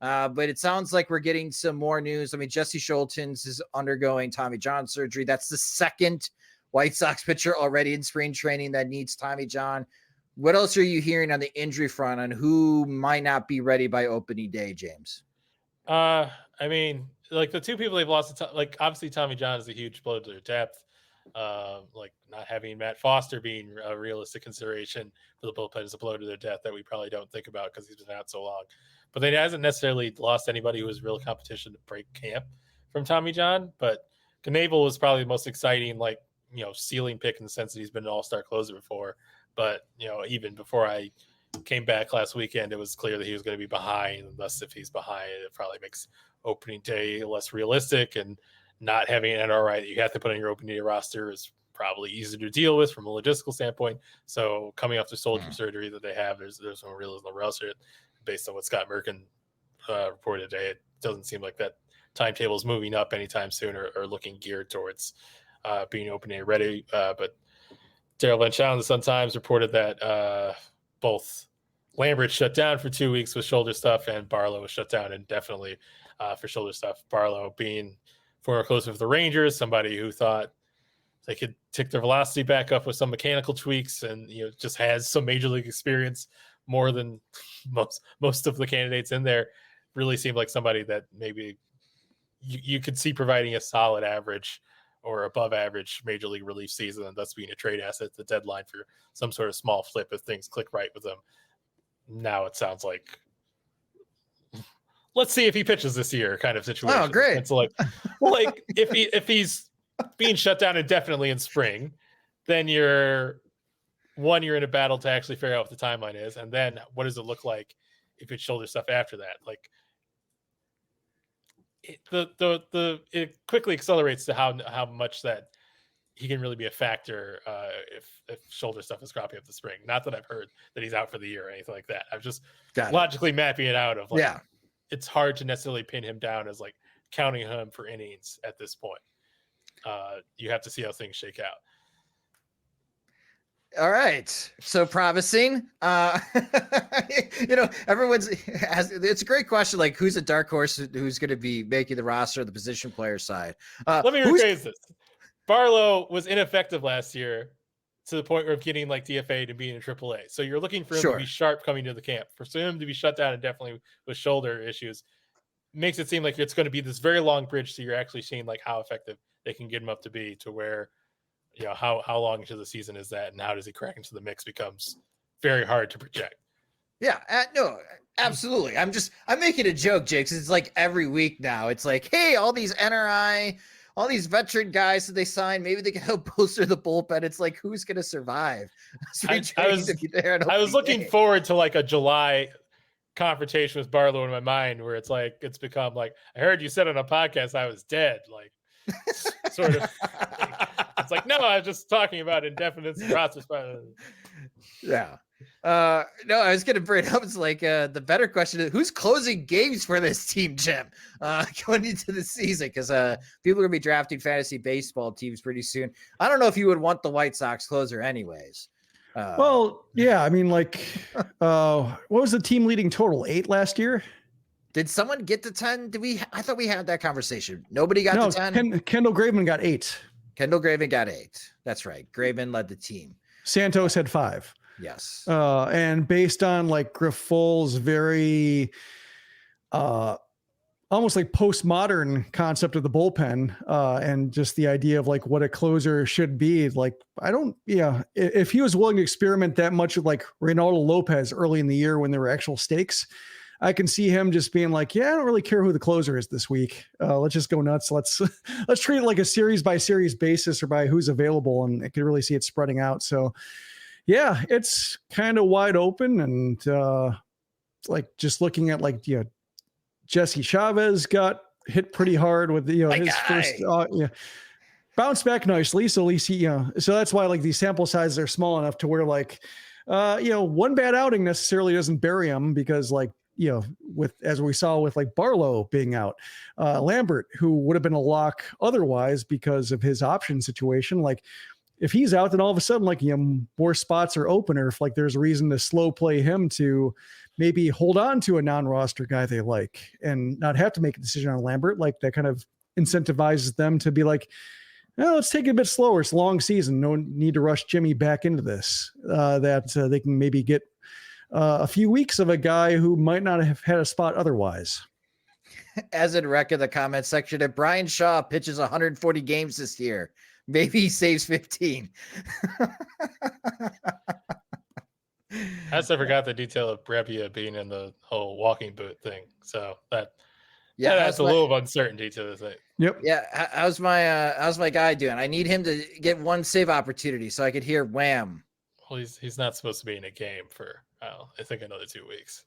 C: But it sounds like we're getting some more news. I mean, Jesse Schultens is undergoing Tommy John surgery. That's the second White Sox pitcher already in spring training that needs Tommy John. What else are you hearing on the injury front on who might not be ready by opening day, James?
E: I mean, like the two people they've lost, like obviously Tommy John is a huge blow to their depth. Like not having Matt Foster being a realistic consideration for the bullpen is a blow to their depth that we probably don't think about because he's been out so long. But they hasn't necessarily lost anybody who was real competition to break camp from Tommy John. But Knebel was probably the most exciting, like, ceiling pick in the sense that he's been an all-star closer before. But, even before I came back last weekend, it was clear that he was going to be behind. And thus, if he's behind, it probably makes opening day less realistic. And not having an NRI that you have to put on your opening day roster is probably easier to deal with from a logistical standpoint. So coming off the shoulder surgery that they have, there's no realism else here. Based on what Scott Merkin reported today, it doesn't seem like that timetable is moving up anytime soon or looking geared towards being opening day ready. But Daryl Van Schouwen, the Sun-Times, reported that both Lambert shut down for 2 weeks with shoulder stuff, and Barlow was shut down indefinitely for shoulder stuff. Barlow being former closer for the Rangers, somebody who thought they could tick their velocity back up with some mechanical tweaks, and just has some major league experience more than most of the candidates in there. Really seemed like somebody that maybe you could see providing a solid average or above average major league relief season, and thus being a trade asset at the deadline for some sort of small flip if things click right with them. Now it sounds like, let's see if he pitches this year kind of situation.
C: Oh, great.
E: It's like, well, like if he's being shut down indefinitely in spring, then you're in a battle to actually figure out what the timeline is. And then what does it look like if it's shoulder stuff after that? Like it quickly accelerates to how much that he can really be a factor if shoulder stuff is cropping up the spring. Not that I've heard that he's out for the year or anything like that. I'm just logically mapping it out of like, it's hard to necessarily pin him down as like counting him for innings at this point. You have to see how things shake out.
C: All right. So promising. It's a great question. Like, who's a dark horse who's going to be making the roster of the position player side?
E: Let me rephrase this. Barlow was ineffective last year to the point where getting like DFA to being in AAA. So you're looking for him to be sharp coming to the camp. For him to be shut down and definitely with shoulder issues makes it seem like it's going to be this very long bridge. So you're actually seeing like how effective they can get him up to be to where, how long into the season is that, and how does he crack into the mix becomes very hard to project.
C: Yeah, no, absolutely. I'm making a joke, Jake. It's like every week now. It's like, hey, all these NRI, all these veteran guys that they signed, maybe they can help bolster the bullpen. It's like, who's going to survive?
E: I was looking forward to like a July confrontation with Barlow in my mind, where it's like it's become like, I heard you said on a podcast I was dead, like sort of. It's like, no, I was just talking about indefinite process.
C: Yeah. No, I was going to bring it up. It's like the better question is who's closing games for this team, Jim, going into the season? Because people are going to be drafting fantasy baseball teams pretty soon. I don't know if you would want the White Sox closer anyways.
D: Well, yeah. I mean, like, what was the team leading total? 8 last year?
C: Did someone get to 10? I thought we had that conversation. Nobody got to 10?
D: Kendall Graveman got 8.
C: Kendall Graveman got 8. That's right. Graveman led the team.
D: Santos had 5.
C: Yes.
D: And based on like Griffol's very almost like postmodern concept of the bullpen, and just the idea of like what a closer should be. Like, if he was willing to experiment that much with like Reynaldo Lopez early in the year when there were actual stakes, I can see him just being like, yeah, I don't really care who the closer is this week. Let's just go nuts. Let's treat it like a series by series basis or by who's available. And I could really see it spreading out. So yeah, it's kind of wide open. And like just looking at like, Jesse Chavez got hit pretty hard with his first, bounced back nicely. So at least so that's why like these sample sizes are small enough to where like, one bad outing necessarily doesn't bury him, because like, as we saw with like Barlow being out, Lambert, who would have been a lock otherwise because of his option situation. Like if he's out, then all of a sudden, like, more spots are open, or if like there's a reason to slow play him to maybe hold on to a non-roster guy they like and not have to make a decision on Lambert, like that kind of incentivizes them to be like, let's take it a bit slower. It's a long season. No need to rush Jimmy back into this, that they can maybe get a few weeks of a guy who might not have had a spot otherwise.
C: As in rec in the comment section, if Brian Shaw pitches 140 games this year, maybe he saves 15.
E: I also forgot the detail of Brebbia being in the whole walking boot thing. So that's a little of uncertainty to the thing.
D: Yep.
C: Yeah. How's my guy doing? I need him to get one save opportunity so I could hear wham.
E: Well, he's not supposed to be in a game for I think another 2 weeks,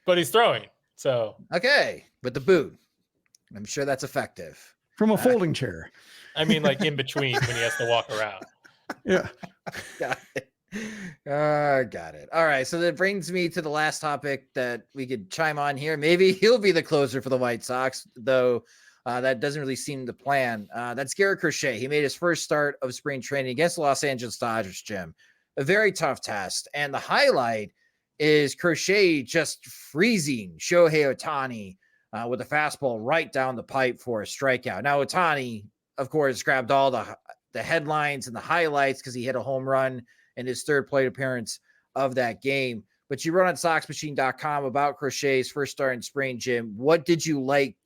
E: but he's throwing. So
C: okay, with the boot, I'm sure that's effective
D: from a folding chair.
E: I mean, like in between when he has to walk around.
D: Yeah.
C: Got it. Got it. All right. So that brings me to the last topic that we could chime on here. Maybe he'll be the closer for the White Sox, though. That doesn't really seem the plan. That's Garrett Crochet. He made his first start of spring training against the Los Angeles Dodgers, Jim. A very tough test. And the highlight is Crochet just freezing Shohei Ohtani with a fastball right down the pipe for a strikeout. Now, Ohtani, of course, grabbed all the headlines and the highlights because he hit a home run in his third plate appearance of that game. But you wrote on SoxMachine.com about Crochet's first start in spring, Jim. What did you like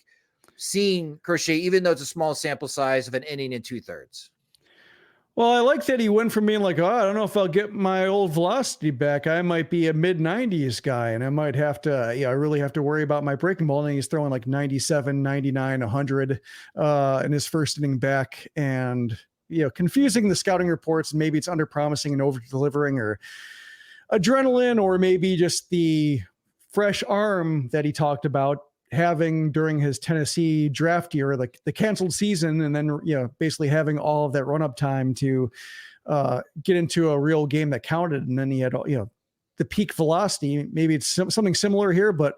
C: seeing Crochet, even though it's a small sample size of an inning and 2/3?
D: Well, I like that he went from being like, I don't know if I'll get my old velocity back. I might be a mid-90s guy, and I might have to, I really have to worry about my breaking ball. And he's throwing like 97, 99, 100 in his first inning back. And, confusing the scouting reports. Maybe it's under-promising and over-delivering, or adrenaline, or maybe just the fresh arm that he talked about having during his Tennessee draft year, like the canceled season, and then basically having all of that run-up time to get into a real game that counted. And then he had the peak velocity. Maybe it's something similar here, but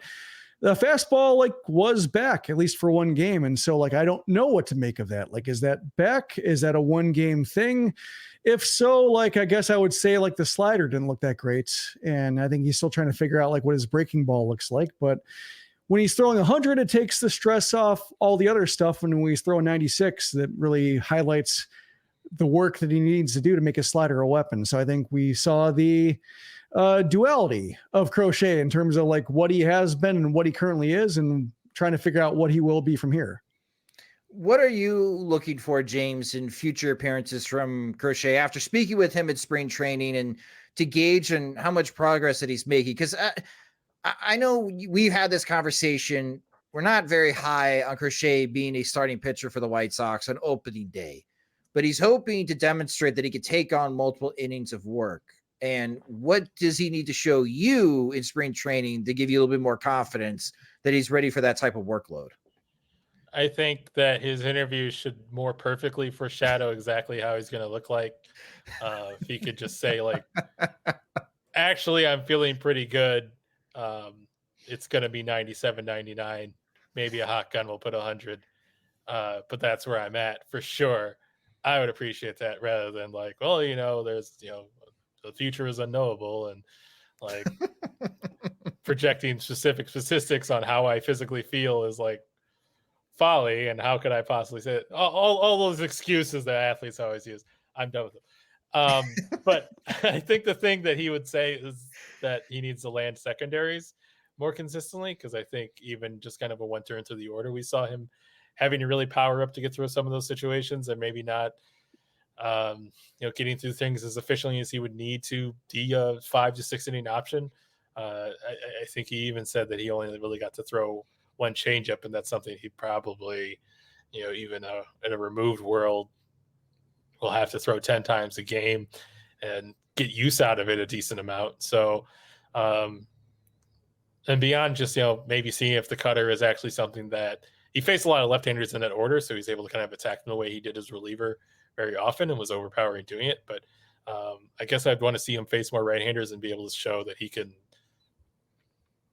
D: the fastball like was back at least for one game. And so like I don't know what to make of that. Like, is that back? Is that a one-game thing? If so, like I guess I would say like the slider didn't look that great, and I think he's still trying to figure out like what his breaking ball looks like. But when he's throwing 100, it takes the stress off all the other stuff. And when he's throwing 96, that really highlights the work that he needs to do to make his slider a weapon. So I think we saw the duality of Crochet in terms of like what he has been and what he currently is, and trying to figure out what he will be from here.
C: What are you looking for, James, in future appearances from Crochet after speaking with him at spring training, and to gauge on how much progress that he's making? Because I know we've had this conversation. We're not very high on Crochet being a starting pitcher for the White Sox on opening day, but he's hoping to demonstrate that he could take on multiple innings of work. And what does he need to show you in spring training to give you a little bit more confidence that he's ready for that type of workload?
E: I think that his interview should more perfectly foreshadow exactly how he's going to look like. If he could just say like, actually, I'm feeling pretty good. It's going to be 97, 99, maybe a hot gun will put 100. But that's where I'm at for sure. I would appreciate that, rather than like, well, there's, the future is unknowable, and like projecting specific statistics on how I physically feel is like folly. And how could I possibly say it? All those excuses that athletes always use. I'm done with them. But I think the thing that he would say is that he needs to land secondaries, more consistently, because I think even just kind of a one turn through the order, we saw him having to really power up to get through some of those situations, and maybe not getting through things as efficiently as he would need to be a 5 to 6 inning option. I think he even said that he only really got to throw one changeup, and that's something he probably, even in a removed world, will have to throw 10 times a game and get use out of it a decent amount. So, and beyond just, maybe seeing if the cutter is actually something that he faced a lot of left-handers in that order, so he's able to kind of attack them the way he did his reliever very often and was overpowering doing it. But I guess I'd want to see him face more right-handers and be able to show that he can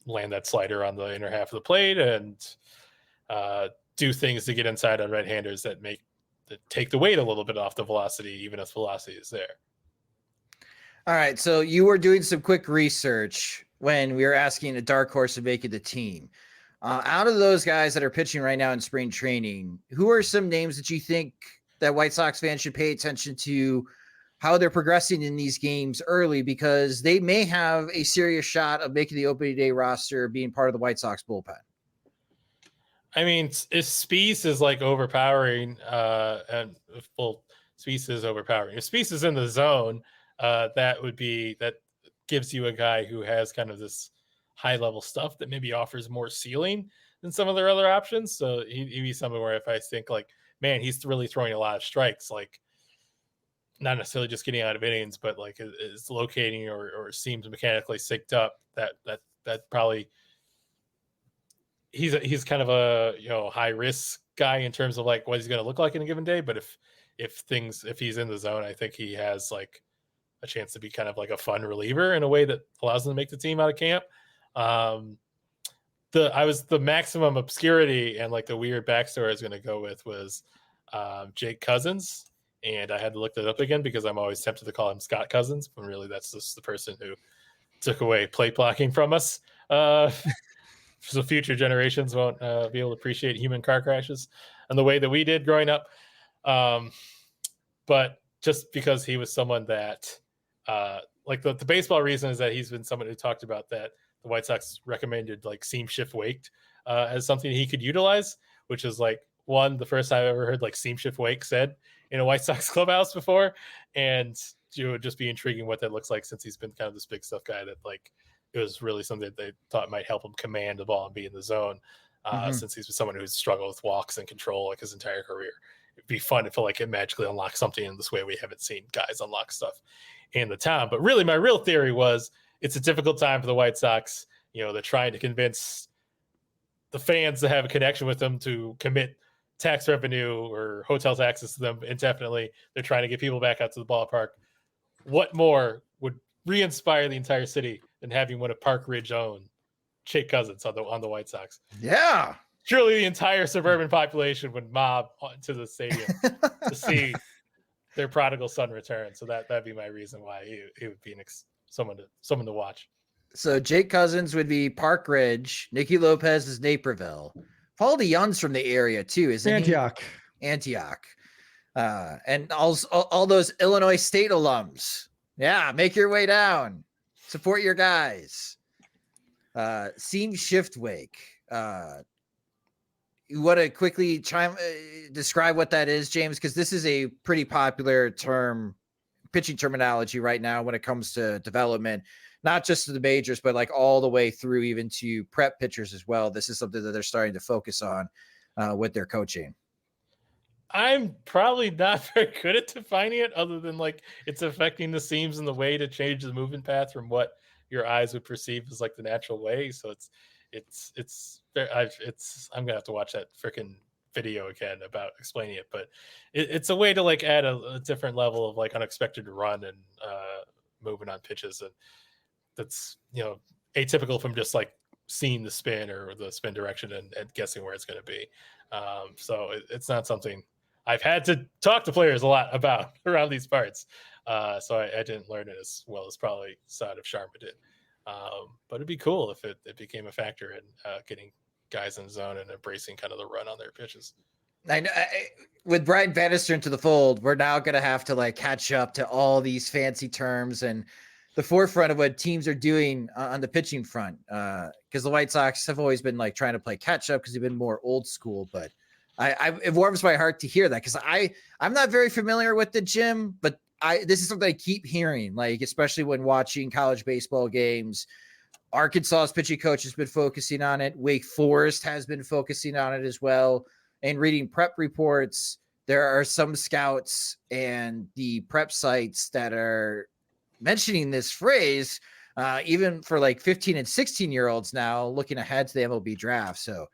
E: land that slider on the inner half of the plate and do things to get inside on right-handers that take the weight a little bit off the velocity, even if velocity is there.
C: All right, so you were doing some quick research when we were asking a dark horse to make it the team. Out of those guys that are pitching right now in spring training, who are some names that you think that White Sox fans should pay attention to how they're progressing in these games early, because they may have a serious shot of making the opening day roster, being part of the White Sox bullpen?
E: I mean, if Spieth is like overpowering, Spieth is overpowering. If Spieth is in the zone, that gives you a guy who has kind of this high level stuff that maybe offers more ceiling than some of their other options. So he'd be something where if I think like, man, he's really throwing a lot of strikes, like not necessarily just getting out of innings, but like is locating or seems mechanically synced up, that probably he's kind of a high risk guy in terms of like what he's going to look like in a given day. But if he's in the zone, I think he has like a chance to be kind of like a fun reliever in a way that allows him to make the team out of camp. The maximum obscurity and like the weird backstory I was going to go with was Jake Cousins, and I had to look that up again because I'm always tempted to call him Scott Cousins, when really that's just the person who took away plate blocking from us. So future generations won't be able to appreciate human car crashes and the way that we did growing up. But just because he was someone that like the baseball reason is that he's been someone who talked about that the White Sox recommended like seam shift wake as something he could utilize, which is like the first time I ever heard like seam shift wake said in a White Sox clubhouse before. And it would just be intriguing what that looks like, since he's been kind of this big stuff guy that like it was really something that they thought might help him command the ball and be in the zone, since he's been someone who's struggled with walks and control like his entire career. It'd be fun if it magically unlocks something in this way we haven't seen guys unlock stuff in the town. But really, my real theory was it's a difficult time for the White Sox. They're trying to convince the fans to have a connection with them to commit tax revenue or hotel taxes to them indefinitely. They're trying to get people back out to the ballpark. What more would re-inspire the entire city than having one of Park Ridge own Jake Cousins on the White Sox?
C: Yeah. Surely
E: the entire suburban population would mob to the stadium to see their prodigal son return. So that'd be my reason why he would be someone to watch.
C: So Jake Cousins would be Park Ridge. Nicky Lopez is Naperville. Paul DeYoung's from the area too, isn't
D: Antioch.
C: he? Antioch. And all those Illinois State alums. Yeah, make your way down. Support your guys. Seam shift wake. You want to quickly describe what that is, James? Because this is a pretty popular term, pitching terminology right now when it comes to development, not just to the majors, but like all the way through even to prep pitchers as well. This is something that they're starting to focus on with their coaching.
E: I'm probably not very good at defining it, other than like it's affecting the seams in the way to change the movement path from what your eyes would perceive as like the natural way. So I'm gonna have to watch that freaking video again about explaining it, but it's a way to like add a different level of like unexpected run and movement on pitches, and that's atypical from just like seeing the spin or the spin direction and guessing where it's going to be. So it's not something I've had to talk to players a lot about around these parts. So I didn't learn it as well as probably Saad of Sharma did. But it'd be cool if it became a factor in getting guys in the zone and embracing kind of the run on their pitches.
C: I know, with Brian Bannister into the fold, we're now going to have to like catch up to all these fancy terms and the forefront of what teams are doing on the pitching front. Because the White Sox have always been like trying to play catch up because they've been more old school. But it warms my heart to hear that, because I'm not very familiar with the gym, but this is something I keep hearing, like especially when watching college baseball games. Arkansas's pitching coach has been focusing on it. Wake Forest has been focusing on it as well. And reading prep reports, there are some scouts and the prep sites that are mentioning this phrase, even for like 15 and 16-year-olds now, looking ahead to the MLB draft. So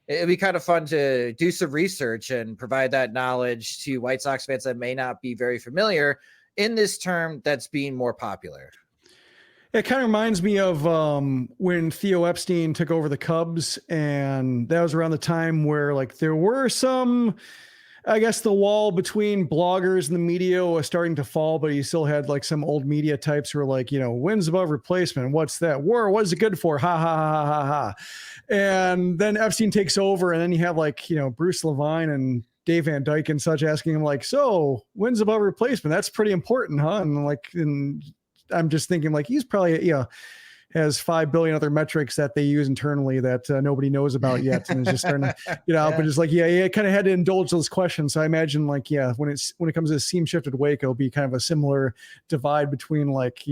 C: it'd be kind of fun to do some research and provide that knowledge to White Sox fans that may not be very familiar in this term that's being more popular.
D: It kind of reminds me of when Theo Epstein took over the Cubs, and that was around the time where like there were some, I guess the wall between bloggers and the media was starting to fall, but you still had like some old media types who were like, wins above replacement. What's that? War? What is it good for? Ha, ha, ha, ha, ha. And then Epstein takes over, and then you have like, Bruce Levine and Dave Van Dyke and such asking him like, so wins above replacement. That's pretty important, huh? And I'm just thinking like, he's probably, has 5 billion other metrics that they use internally that nobody knows about yet. And it's just starting to get out, but it's like, kind of had to indulge those questions. So I imagine like, when it comes to seam shifted wake, it'll be kind of a similar divide between like,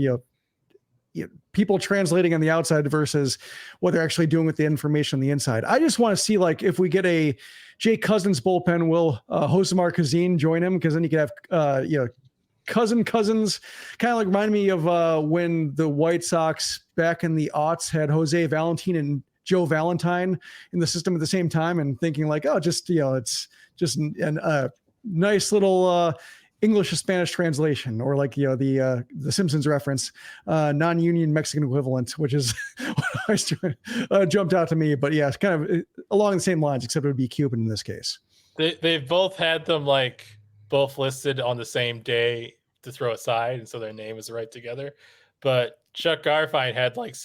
D: people translating on the outside versus what they're actually doing with the information on the inside. I just want to see like, if we get a Jake Cousins bullpen, will Josemar Kazin join him? Cause then you could have, Cousins kind of like remind me of when the White Sox back in the aughts had Jose Valentin and Joe Valentine in the system at the same time, and thinking like, it's just a nice little English to Spanish translation, or like, the Simpsons reference, non-union Mexican equivalent, which is what jumped out to me. But yeah, it's kind of along the same lines, except it would be Cuban in this case.
E: They've both had them like both listed on the same day to throw aside, and so their name is right together. But Chuck Garfien had like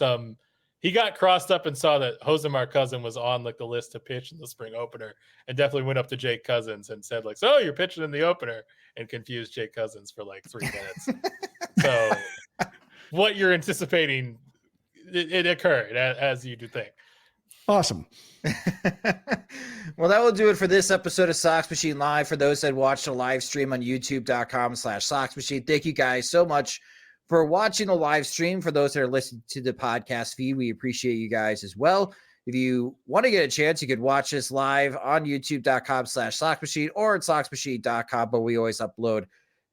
E: he got crossed up and saw that Josemar Cousin was on like the list to pitch in the spring opener, and definitely went up to Jake Cousins and said like, so you're pitching in the opener, and confused Jake Cousins for like 3 minutes. So what you're anticipating, it occurred as you do think.
D: Awesome.
C: Well, that will do it for this episode of Sox Machine Live. For those that watched the live stream on youtube.com/Sox Machine, thank you guys so much for watching the live stream. For those that are listening to the podcast feed, we appreciate you guys as well. If you want to get a chance, you could watch this live on youtube.com/Sox Machine or at soxmachine.com, but we always upload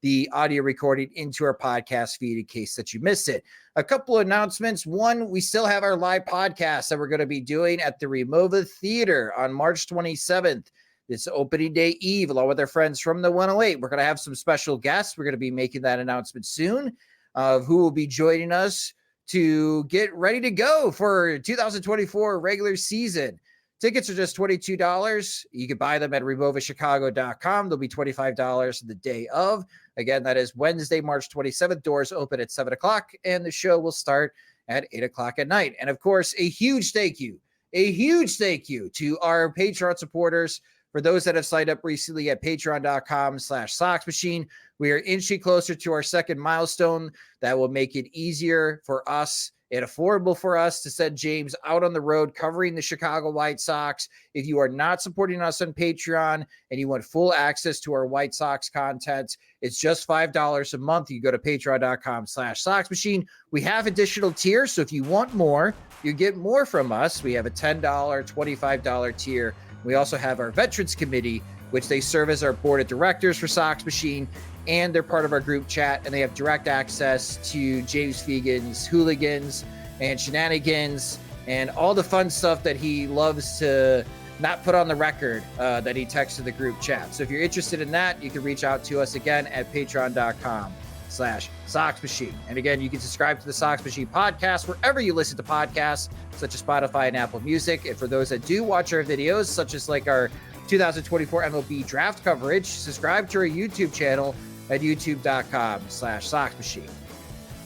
C: the audio recording into our podcast feed in case that you missed it. A couple of announcements. One, we still have our live podcast that we're going to be doing at the Remova Theater on March 27th. It's opening day eve, along with our friends from the 108. We're going to have some special guests. We're going to be making that announcement soon of who will be joining us to get ready to go for 2024 regular season. Tickets are just $22. You can buy them at removachicago.com. They'll be $25 the day of. Again, that is Wednesday, March 27th. Doors open at 7 o'clock, and the show will start at 8 o'clock at night. And of course, a huge thank you to our Patreon supporters. For those that have signed up recently at patreon.com/Sox Machine, we are inching closer to our second milestone. That will make it easier for us and affordable for us to send James out on the road covering the Chicago White Sox. If you are not supporting us on Patreon and you want full access to our White Sox content, it's just $5 a month. You go to patreon.com/Sox Machine. We have additional tiers, so if you want more, you get more from us. We have a $10, $25 tier. We also have our Veterans Committee, which they serve as our board of directors for Sox Machine, and they're part of our group chat, and they have direct access to James Fegan's hooligans and shenanigans and all the fun stuff that he loves to not put on the record that he texts to the group chat. So if you're interested in that, you can reach out to us again at patreon.com/Sox Machine. And again, you can subscribe to the Sox Machine podcast wherever you listen to podcasts, such as Spotify and Apple Music. And for those that do watch our videos, such as like our 2024 MLB draft coverage, subscribe to our YouTube channel at youtube.com/Sox Machine.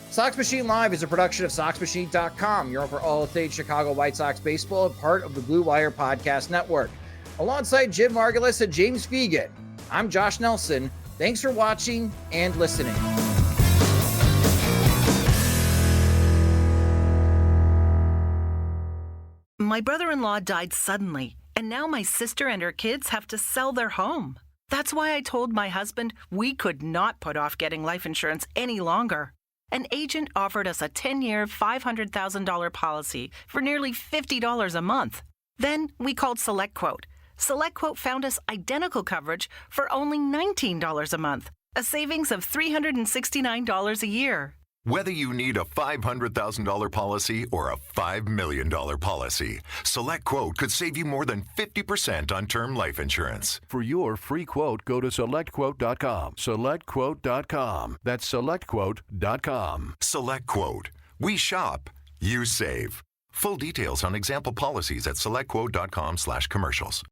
C: Sox Machine Live is a production of SoxMachine.com. You're over all things Chicago White Sox baseball and part of the Blue Wire Podcast Network. Alongside Jim Margulis and James Fegan, I'm Josh Nelson. Thanks for watching and listening.
G: My brother-in-law died suddenly, and now my sister and her kids have to sell their home. That's why I told my husband we could not put off getting life insurance any longer. An agent offered us a 10-year, $500,000 policy for nearly $50 a month. Then we called SelectQuote. SelectQuote found us identical coverage for only $19 a month, a savings of $369 a year.
H: Whether you need a $500,000 policy or a $5 million policy, SelectQuote could save you more than 50% on term life insurance.
I: For your free quote, go to SelectQuote.com. SelectQuote.com. That's SelectQuote.com.
H: SelectQuote. We shop. You save. Full details on example policies at SelectQuote.com/commercials.